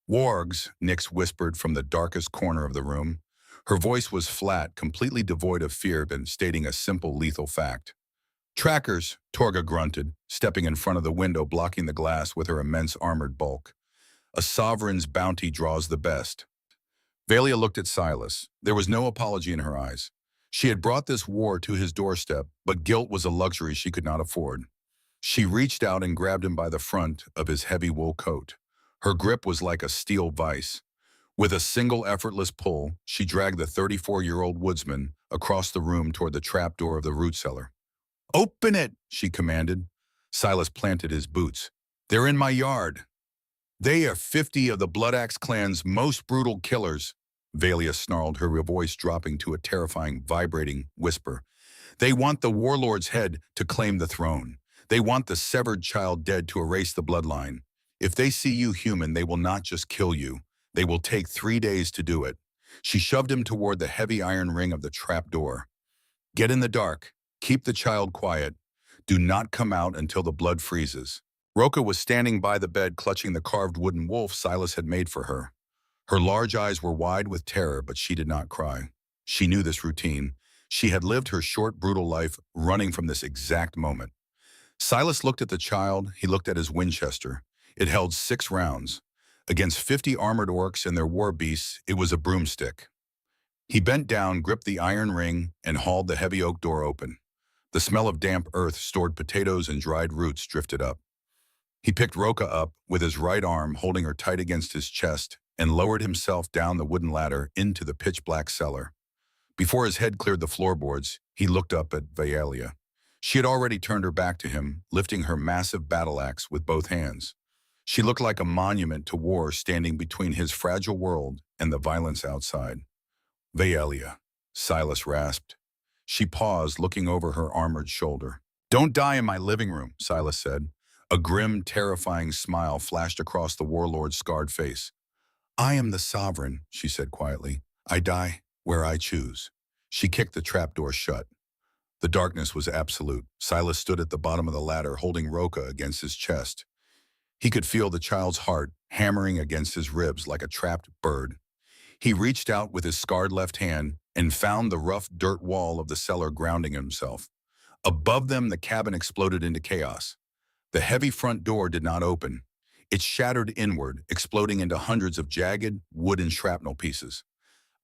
"Wargs," Nyx whispered from the darkest corner of the room. Her voice was flat, completely devoid of fear, but stating a simple, lethal fact. "Trackers," Torga grunted, stepping in front of the window, blocking the glass with her immense armored bulk. "A sovereign's bounty draws the best." Valia looked at Silas. There was no apology in her eyes. She had brought this war to his doorstep, but guilt was a luxury she could not afford. She reached out and grabbed him by the front of his heavy wool coat. Her grip was like a steel vise. With a single effortless pull, she dragged the 34-year-old woodsman across the room toward the trapdoor of the root cellar. "Open it," she commanded. Silas planted his boots. "They're in my yard. They are 50 of the Bloodaxe clan's most brutal killers," Valia snarled, her voice dropping to a terrifying, vibrating whisper. "They want the warlord's head to claim the throne. They want the severed child dead to erase the bloodline. If they see you human, they will not just kill you. They will take 3 days to do it." She shoved him toward the heavy iron ring of the trapdoor. "Get in the dark. Keep the child quiet. Do not come out until the blood freezes." Roka was standing by the bed, clutching the carved wooden wolf Silas had made for her. Her large eyes were wide with terror, but she did not cry. She knew this routine. She had lived her short, brutal life running from this exact moment. Silas looked at the child. He looked at his Winchester. It held 6 rounds. Against 50 armored orcs and their war beasts, it was a broomstick. He bent down, gripped the iron ring, and hauled the heavy oak door open. The smell of damp earth, stored potatoes, and dried roots drifted up. He picked Roka up with his right arm, holding her tight against his chest, and lowered himself down the wooden ladder into the pitch-black cellar. Before his head cleared the floorboards, he looked up at Valia. She had already turned her back to him, lifting her massive battle axe with both hands. She looked like a monument to war standing between his fragile world and the violence outside. "Valia," Silas rasped. She paused, looking over her armored shoulder. "Don't die in my living room," Silas said. A grim, terrifying smile flashed across the warlord's scarred face. "I am the sovereign," she said quietly. "I die where I choose." She kicked the trapdoor shut. The darkness was absolute. Silas stood at the bottom of the ladder, holding Roka against his chest. He could feel the child's heart hammering against his ribs like a trapped bird. He reached out with his scarred left hand and found the rough dirt wall of the cellar grounding himself. Above them, the cabin exploded into chaos. The heavy front door did not open. It shattered inward, exploding into hundreds of jagged, wooden shrapnel pieces.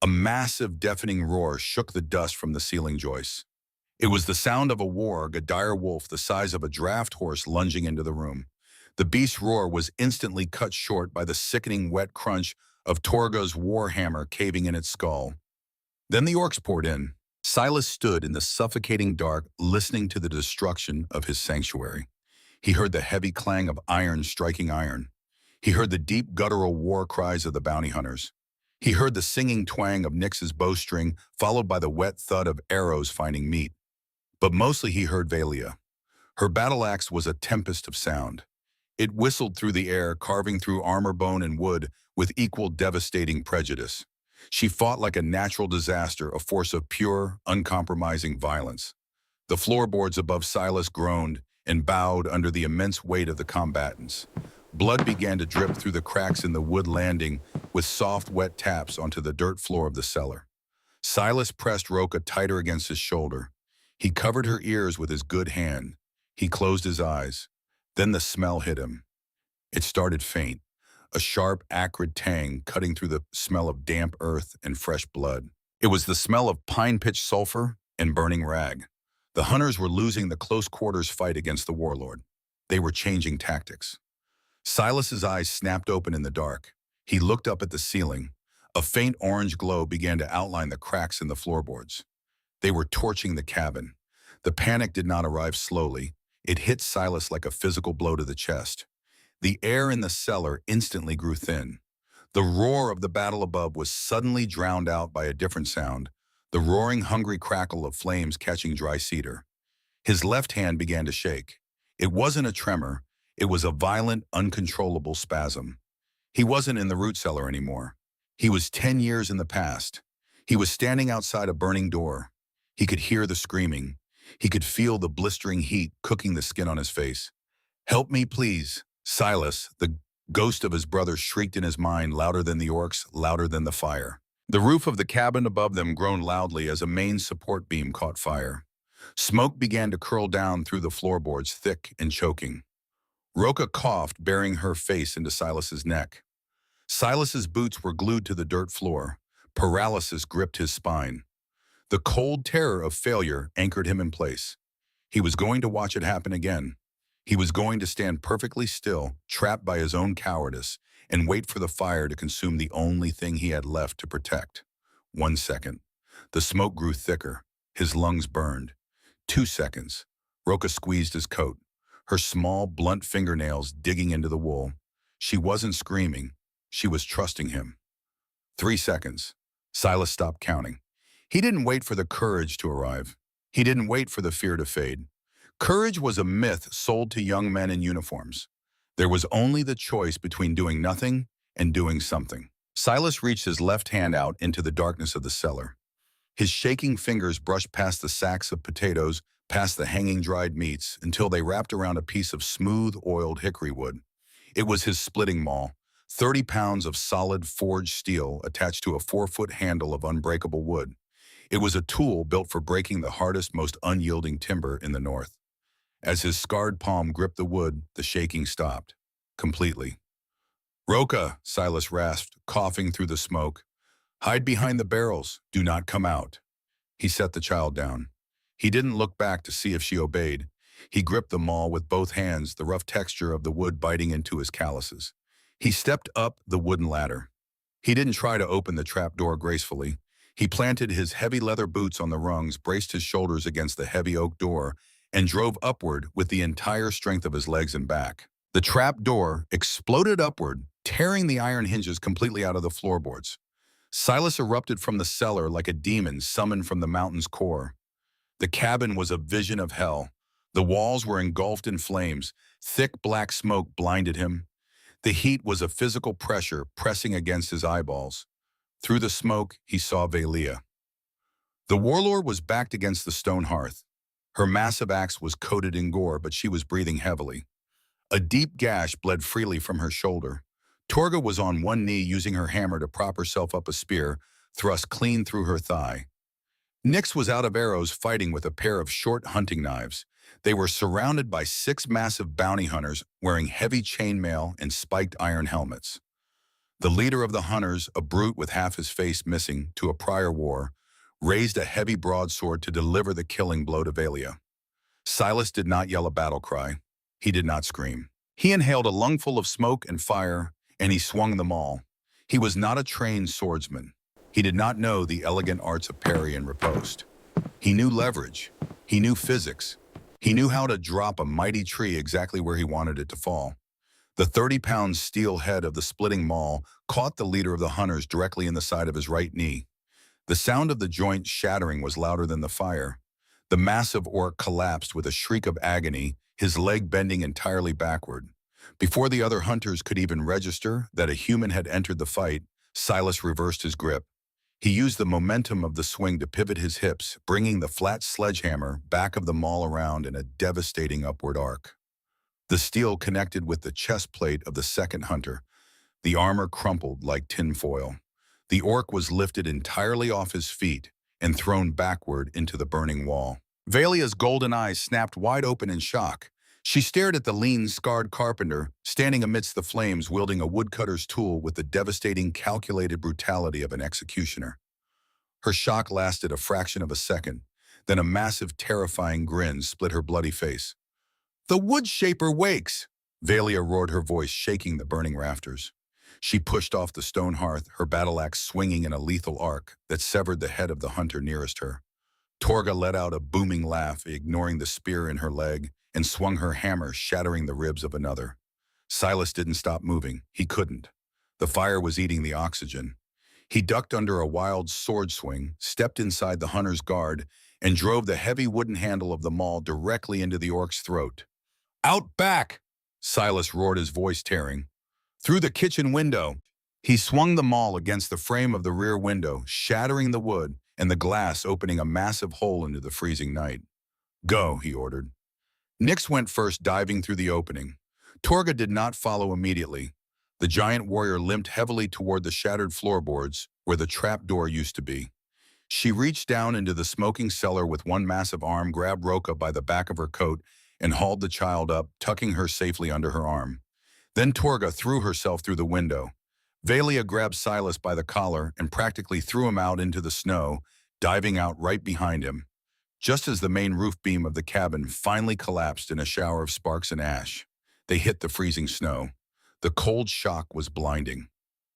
A massive, deafening roar shook the dust from the ceiling joists. It was the sound of a warg, a dire wolf the size of a draft horse lunging into the room. The beast's roar was instantly cut short by the sickening wet crunch of Torga's warhammer caving in its skull. Then the orcs poured in. Silas stood in the suffocating dark, listening to the destruction of his sanctuary. He heard the heavy clang of iron striking iron. He heard the deep guttural war cries of the bounty hunters. He heard the singing twang of Nyx's bowstring, followed by the wet thud of arrows finding meat. But mostly he heard Valia. Her battle axe was a tempest of sound. It whistled through the air, carving through armor, bone, and wood with equal devastating prejudice. She fought like a natural disaster, a force of pure, uncompromising violence. The floorboards above Silas groaned and bowed under the immense weight of the combatants. Blood began to drip through the cracks in the wood landing with soft, wet taps onto the dirt floor of the cellar. Silas pressed Roca tighter against his shoulder. He covered her ears with his good hand. He closed his eyes. Then the smell hit him. It started faint, a sharp, acrid tang cutting through the smell of damp earth and fresh blood. It was the smell of pine-pitch sulfur and burning rag. The hunters were losing the close-quarters fight against the warlord. They were changing tactics. Silas's eyes snapped open in the dark. He looked up at the ceiling. A faint orange glow began to outline the cracks in the floorboards. They were torching the cabin. The panic did not arrive slowly. It hit Silas like a physical blow to the chest. The air in the cellar instantly grew thin. The roar of the battle above was suddenly drowned out by a different sound, the roaring, hungry crackle of flames catching dry cedar. His left hand began to shake. It wasn't a tremor. It was a violent, uncontrollable spasm. He wasn't in the root cellar anymore. He was 10 years in the past. He was standing outside a burning door. He could hear the screaming. He could feel the blistering heat cooking the skin on his face. "Help me, please." Silas, the ghost of his brother, shrieked in his mind, louder than the orcs, louder than the fire. The roof of the cabin above them groaned loudly as a main support beam caught fire. Smoke began to curl down through the floorboards, thick and choking. Roca coughed, burying her face into Silas's neck. Silas's boots were glued to the dirt floor. Paralysis gripped his spine. The cold terror of failure anchored him in place. He was going to watch it happen again. He was going to stand perfectly still, trapped by his own cowardice, and wait for the fire to consume the only thing he had left to protect. 1 second. The smoke grew thicker. His lungs burned. 2 seconds. Roca squeezed his coat, her small, blunt fingernails digging into the wool. She wasn't screaming. She was trusting him. 3 seconds. Silas stopped counting. He didn't wait for the courage to arrive. He didn't wait for the fear to fade. Courage was a myth sold to young men in uniforms. There was only the choice between doing nothing and doing something. Silas reached his left hand out into the darkness of the cellar. His shaking fingers brushed past the sacks of potatoes, past the hanging dried meats, until they wrapped around a piece of smooth, oiled hickory wood. It was his splitting maul, 30 pounds of solid forged steel attached to a 4-foot handle of unbreakable wood. It was a tool built for breaking the hardest, most unyielding timber in the north. As his scarred palm gripped the wood, the shaking stopped. Completely. "Roca," Silas rasped, coughing through the smoke. "Hide behind the barrels. Do not come out." He set the child down. He didn't look back to see if she obeyed. He gripped the maul with both hands, the rough texture of the wood biting into his calluses. He stepped up the wooden ladder. He didn't try to open the trap door gracefully. He planted his heavy leather boots on the rungs, braced his shoulders against the heavy oak door, and drove upward with the entire strength of his legs and back. The trap door exploded upward, tearing the iron hinges completely out of the floorboards. Silas erupted from the cellar like a demon summoned from the mountain's core. The cabin was a vision of hell. The walls were engulfed in flames. Thick black smoke blinded him. The heat was a physical pressure pressing against his eyeballs. Through the smoke, he saw Velia. The warlord was backed against the stone hearth. Her massive axe was coated in gore, but she was breathing heavily. A deep gash bled freely from her shoulder. Torga was on one knee using her hammer to prop herself up a spear, thrust clean through her thigh. Nyx was out of arrows fighting with a pair of short hunting knives. They were surrounded by 6 massive bounty hunters wearing heavy chainmail and spiked iron helmets. The leader of the hunters, a brute with half his face missing to a prior war, raised a heavy broadsword to deliver the killing blow to Velia. Silas did not yell a battle cry. He did not scream. He inhaled a lungful of smoke and fire, and he swung them all. He was not a trained swordsman. He did not know the elegant arts of parry and riposte. He knew leverage. He knew physics. He knew how to drop a mighty tree exactly where he wanted it to fall. The 30-pound steel head of the splitting maul caught the leader of the hunters directly in the side of his right knee. The sound of the joint shattering was louder than the fire. The massive orc collapsed with a shriek of agony, his leg bending entirely backward. Before the other hunters could even register that a human had entered the fight, Silas reversed his grip. He used the momentum of the swing to pivot his hips, bringing the flat sledgehammer back of the maul around in a devastating upward arc. The steel connected with the chest plate of the second hunter. The armor crumpled like tinfoil. The orc was lifted entirely off his feet and thrown backward into the burning wall. Valia's golden eyes snapped wide open in shock. She stared at the lean, scarred carpenter, standing amidst the flames wielding a woodcutter's tool with the devastating, calculated brutality of an executioner. Her shock lasted a fraction of a second. Then a massive, terrifying grin split her bloody face. "The wood shaper wakes!" Valia roared, her voice shaking the burning rafters. She pushed off the stone hearth, her battle axe swinging in a lethal arc that severed the head of the hunter nearest her. Torga let out a booming laugh, ignoring the spear in her leg, and swung her hammer, shattering the ribs of another. Silas didn't stop moving. He couldn't. The fire was eating the oxygen. He ducked under a wild sword swing, stepped inside the hunter's guard, and drove the heavy wooden handle of the maul directly into the orc's throat. "Out back!" Silas roared, his voice tearing. "Through the kitchen window!" He swung the maul against the frame of the rear window, shattering the wood and the glass, opening a massive hole into the freezing night. "Go," he ordered. Nyx went first, diving through the opening. Torga did not follow immediately. The giant warrior limped heavily toward the shattered floorboards where the trap door used to be. She reached down into the smoking cellar with one massive arm, grabbed Roka by the back of her coat, and hauled the child up, tucking her safely under her arm. Then Torga threw herself through the window. Valia grabbed Silas by the collar and practically threw him out into the snow, diving out right behind him. Just as the main roof beam of the cabin finally collapsed in a shower of sparks and ash, they hit the freezing snow. The cold shock was blinding.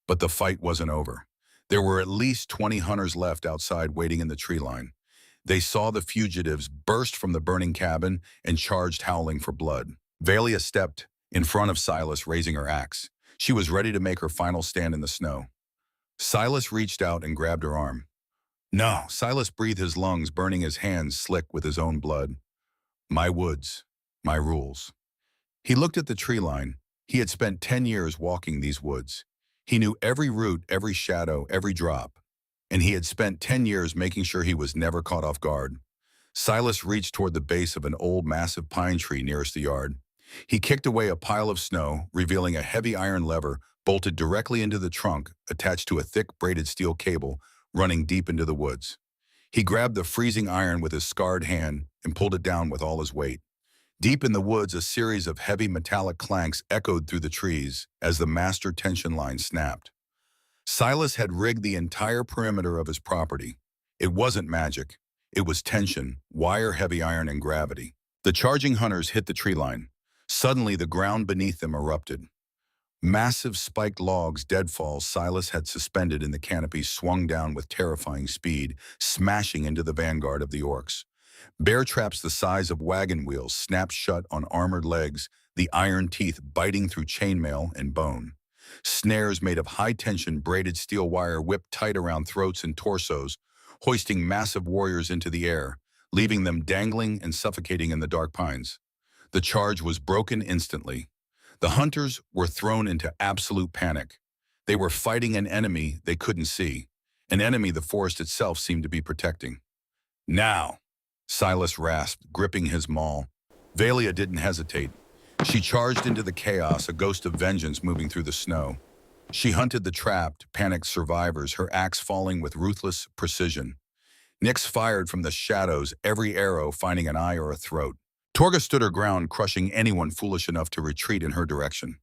But the fight wasn't over. There were at least 20 hunters left outside waiting in the tree line. They saw the fugitives burst from the burning cabin and charged, howling for blood. Valia stepped in front of Silas, raising her axe. She was ready to make her final stand in the snow. Silas reached out and grabbed her arm. "No," Silas breathed, his lungs burning, his hands slick with his own blood. "My woods, my rules." He looked at the tree line. He had spent 10 years walking these woods. He knew every root, every shadow, every drop. And he had spent 10 years making sure he was never caught off guard. Silas reached toward the base of an old, massive pine tree nearest the yard. He kicked away a pile of snow, revealing a heavy iron lever bolted directly into the trunk, attached to a thick, braided steel cable running deep into the woods. He grabbed the freezing iron with his scarred hand and pulled it down with all his weight. Deep in the woods, a series of heavy metallic clanks echoed through the trees as the master tension line snapped. Silas had rigged the entire perimeter of his property. It wasn't magic. It was tension, wire, heavy iron, and gravity. The charging hunters hit the tree line. Suddenly, the ground beneath them erupted. Massive spiked logs, deadfalls Silas had suspended in the canopy, swung down with terrifying speed, smashing into the vanguard of the orcs. Bear traps the size of wagon wheels snapped shut on armored legs, the iron teeth biting through chainmail and bone. Snares made of high-tension braided steel wire whipped tight around throats and torsos, hoisting massive warriors into the air, leaving them dangling and suffocating in the dark pines. The charge was broken instantly. The hunters were thrown into absolute panic. They were fighting an enemy they couldn't see, an enemy the forest itself seemed to be protecting. "Now!" Silas rasped, gripping his maul. Valia didn't hesitate. She charged into the chaos, a ghost of vengeance moving through the snow. She hunted the trapped, panicked survivors, her axe falling with ruthless precision. Nyx fired from the shadows, every arrow finding an eye or a throat. Torga stood her ground, crushing anyone foolish enough to retreat in her direction.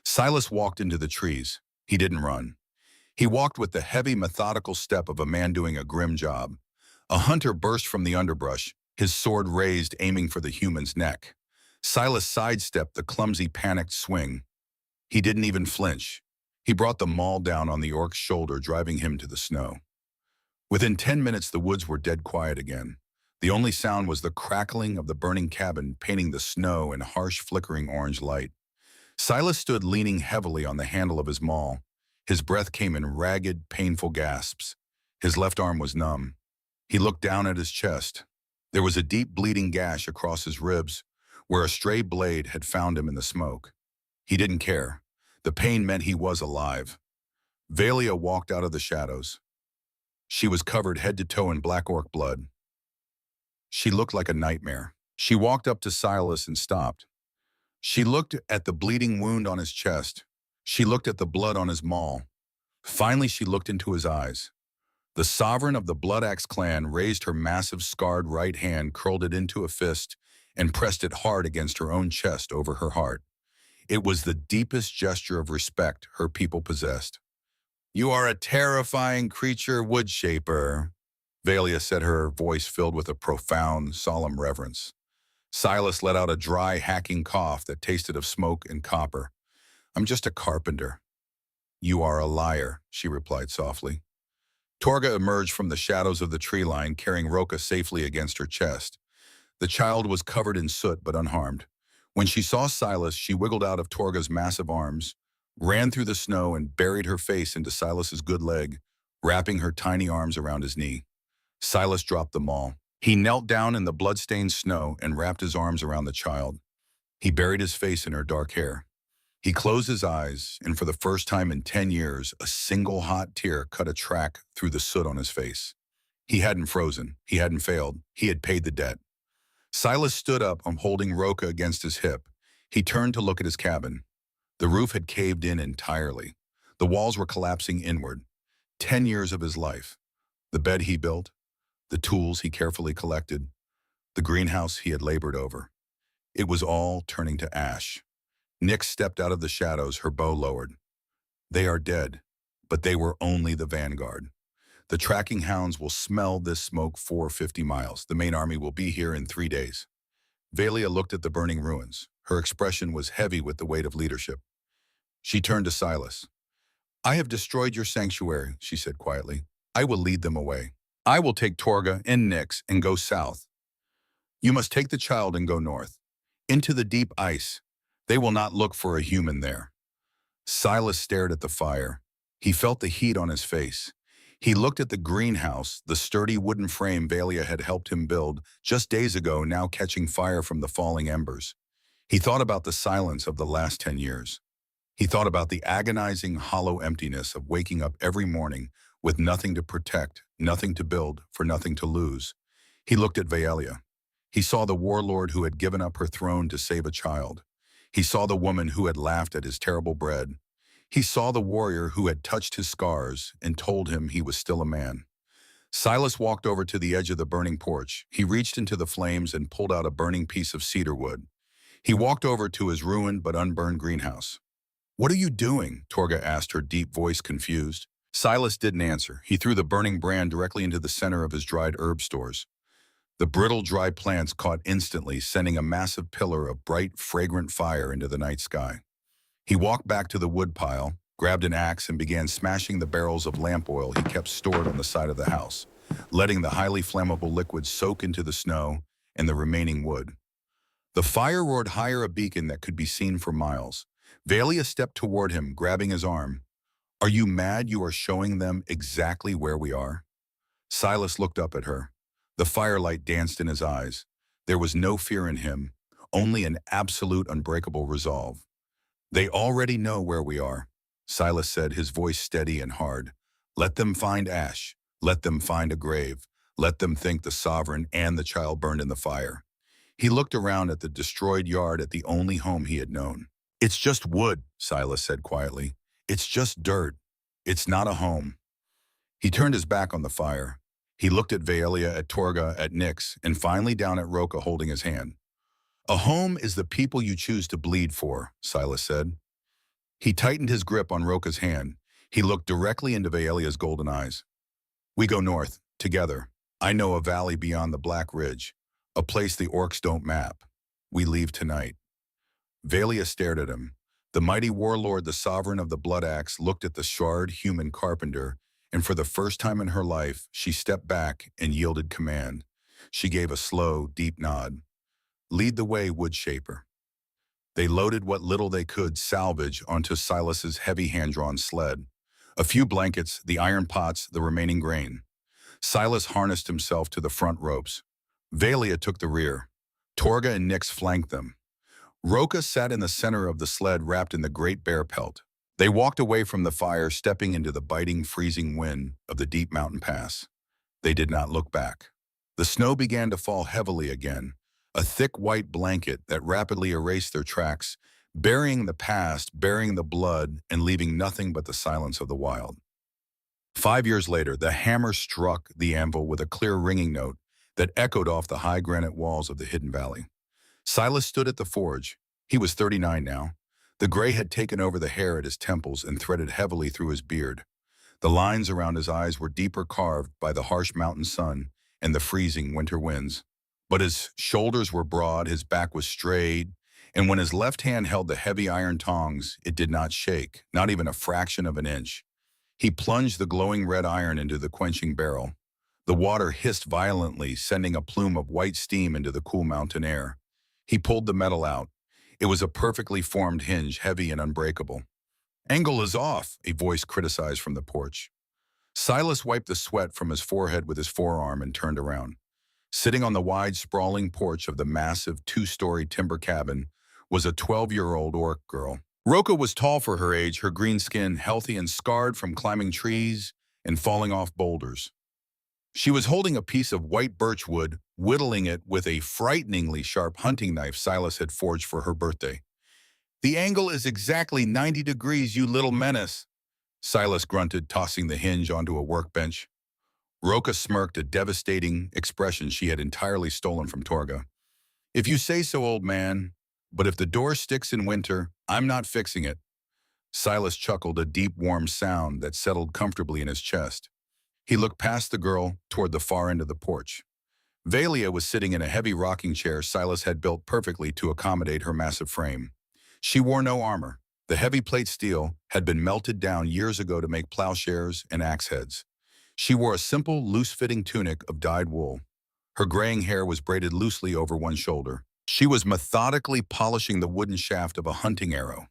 Silas walked into the trees. He didn't run. He walked with the heavy, methodical step of a man doing a grim job. A hunter burst from the underbrush, his sword raised, aiming for the human's neck. Silas sidestepped the clumsy, panicked swing. He didn't even flinch. He brought the maul down on the orc's shoulder, driving him to the snow. Within 10 minutes, the woods were dead quiet again. The only sound was the crackling of the burning cabin, painting the snow in harsh, flickering orange light. Silas stood leaning heavily on the handle of his maul. His breath came in ragged, painful gasps. His left arm was numb. He looked down at his chest. There was a deep bleeding gash across his ribs, where a stray blade had found him in the smoke. He didn't care. The pain meant he was alive. Valia walked out of the shadows. She was covered head to toe in black orc blood. She looked like a nightmare. She walked up to Silas and stopped. She looked at the bleeding wound on his chest. She looked at the blood on his maul. Finally, she looked into his eyes. The sovereign of the Blood Axe clan raised her massive scarred right hand, curled it into a fist, and pressed it hard against her own chest over her heart. It was the deepest gesture of respect her people possessed. "You are a terrifying creature, Woodshaper," Valia said, her voice filled with a profound, solemn reverence. Silas let out a dry, hacking cough that tasted of smoke and copper. "I'm just a carpenter." "You are a liar," she replied softly. Torga emerged from the shadows of the tree line, carrying Roka safely against her chest. The child was covered in soot but unharmed. When she saw Silas, she wiggled out of Torga's massive arms, ran through the snow, and buried her face into Silas's good leg, wrapping her tiny arms around his knee. Silas dropped the maul. He knelt down in the blood-stained snow and wrapped his arms around the child. He buried his face in her dark hair. He closed his eyes, and for the first time in 10 years, a single hot tear cut a track through the soot on his face. He hadn't frozen. He hadn't failed. He had paid the debt. Silas stood up, holding Roka against his hip. He turned to look at his cabin. The roof had caved in entirely. The walls were collapsing inward. 10 years of his life. The bed he built, the tools he carefully collected, the greenhouse he had labored over. It was all turning to ash. Nyx stepped out of the shadows, her bow lowered. "They are dead, but they were only the vanguard. The tracking hounds will smell this smoke for 50 miles. The main army will be here in 3 days." Valia looked at the burning ruins. Her expression was heavy with the weight of leadership. She turned to Silas. "I have destroyed your sanctuary," she said quietly. "I will lead them away. I will take Torga and Nyx and go south. You must take the child and go north, into the deep ice. They will not look for a human there." Silas stared at the fire. He felt the heat on his face. He looked at the greenhouse, the sturdy wooden frame Valia had helped him build just days ago, now catching fire from the falling embers. He thought about the silence of the last 10 years. He thought about the agonizing, hollow emptiness of waking up every morning with nothing to protect, nothing to build, for nothing to lose. He looked at Valia. He saw the warlord who had given up her throne to save a child. He saw the woman who had laughed at his terrible bread. He saw the warrior who had touched his scars and told him he was still a man. Silas walked over to the edge of the burning porch. He reached into the flames and pulled out a burning piece of cedar wood. He walked over to his ruined but unburned greenhouse. "What are you doing?" Torga asked, her deep voice confused. Silas didn't answer. He threw the burning brand directly into the center of his dried herb stores. The brittle, dry plants caught instantly, sending a massive pillar of bright, fragrant fire into the night sky. He walked back to the wood pile, grabbed an axe, and began smashing the barrels of lamp oil he kept stored on the side of the house, letting the highly flammable liquid soak into the snow and the remaining wood. The fire roared higher, a beacon that could be seen for miles. Valia stepped toward him, grabbing his arm. "Are you mad you are showing them exactly where we are?" Silas looked up at her. The firelight danced in his eyes. There was no fear in him, only an absolute, unbreakable resolve. "They already know where we are," Silas said, his voice steady and hard. "Let them find ash. Let them find a grave. Let them think the sovereign and the child burned in the fire." He looked around at the destroyed yard, at the only home he had known. "It's just wood," Silas said quietly. "It's just dirt. It's not a home." He turned his back on the fire. He looked at Valia, at Torga, at Nyx, and finally down at Roka, holding his hand. "A home is the people you choose to bleed for," Silas said. He tightened his grip on Roka's hand. He looked directly into Valia's golden eyes. "We go north, together. I know a valley beyond the Black Ridge, a place the orcs don't map. We leave tonight." Valia stared at him. The mighty warlord, the sovereign of the Blood Axe, looked at the shard human carpenter, and for the first time in her life, she stepped back and yielded command. She gave a slow, deep nod. "Lead the way, Woodshaper." They loaded what little they could salvage onto Silas's heavy hand-drawn sled. A few blankets, the iron pots, the remaining grain. Silas harnessed himself to the front ropes. Valia took the rear. Torga and Nyx flanked them. Roka sat in the center of the sled, wrapped in the great bear pelt. They walked away from the fire, stepping into the biting, freezing wind of the deep mountain pass. They did not look back. The snow began to fall heavily again, a thick white blanket that rapidly erased their tracks, burying the past, burying the blood, and leaving nothing but the silence of the wild. 5 years later, the hammer struck the anvil with a clear ringing note that echoed off the high granite walls of the hidden valley. Silas stood at the forge. He was 39 now. The gray had taken over the hair at his temples and threaded heavily through his beard. The lines around his eyes were deeper carved by the harsh mountain sun and the freezing winter winds. But his shoulders were broad, his back was straight, and when his left hand held the heavy iron tongs, it did not shake, not even a fraction of an inch. He plunged the glowing red iron into the quenching barrel. The water hissed violently, sending a plume of white steam into the cool mountain air. He pulled the metal out. It was a perfectly formed hinge, heavy and unbreakable. "Angle is off," a voice criticized from the porch. Silas wiped the sweat from his forehead with his forearm and turned around. Sitting on the wide, sprawling porch of the massive two-story timber cabin was a 12-year-old orc girl. Roka was tall for her age, her green skin healthy and scarred from climbing trees and falling off boulders. She was holding a piece of white birch wood, whittling it with a frighteningly sharp hunting knife Silas had forged for her birthday. "The angle is exactly 90 degrees, you little menace," Silas grunted, tossing the hinge onto a workbench. Roka smirked, a devastating expression she had entirely stolen from Torga. "If you say so, old man, but if the door sticks in winter, I'm not fixing it." Silas chuckled, a deep, warm sound that settled comfortably in his chest. He looked past the girl toward the far end of the porch. Valia was sitting in a heavy rocking chair Silas had built perfectly to accommodate her massive frame. She wore no armor. The heavy plate steel had been melted down years ago to make plowshares and axe heads. She wore a simple, loose-fitting tunic of dyed wool. Her graying hair was braided loosely over one shoulder. She was methodically polishing the wooden shaft of a hunting arrow.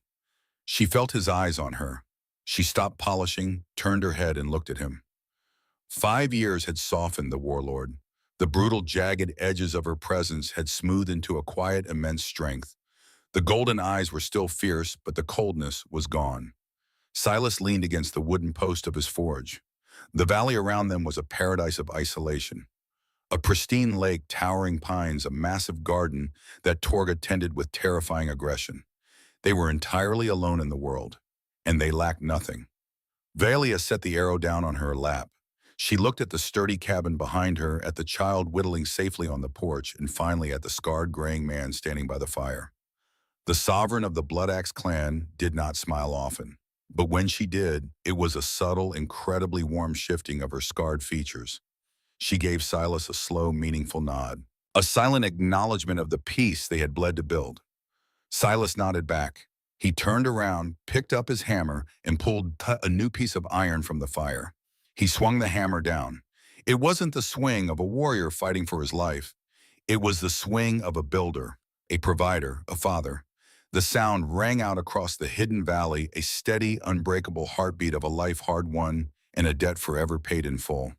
She felt his eyes on her. She stopped polishing, turned her head, and looked at him. 5 years had softened the warlord. The brutal, jagged edges of her presence had smoothed into a quiet, immense strength. The golden eyes were still fierce, but the coldness was gone. Silas leaned against the wooden post of his forge. The valley around them was a paradise of isolation. A pristine lake, towering pines, a massive garden that Torga tended with terrifying aggression. They were entirely alone in the world, and they lacked nothing. Valia set the arrow down on her lap. She looked at the sturdy cabin behind her, at the child whittling safely on the porch, and finally at the scarred, graying man standing by the fire. The sovereign of the Bloodaxe clan did not smile often, but when she did, it was a subtle, incredibly warm shifting of her scarred features. She gave Silas a slow, meaningful nod, a silent acknowledgement of the peace they had bled to build. Silas nodded back. He turned around, picked up his hammer, and pulled a new piece of iron from the fire. He swung the hammer down. It wasn't the swing of a warrior fighting for his life. It was the swing of a builder, a provider, a father. The sound rang out across the hidden valley, a steady, unbreakable heartbeat of a life hard won and a debt forever paid in full.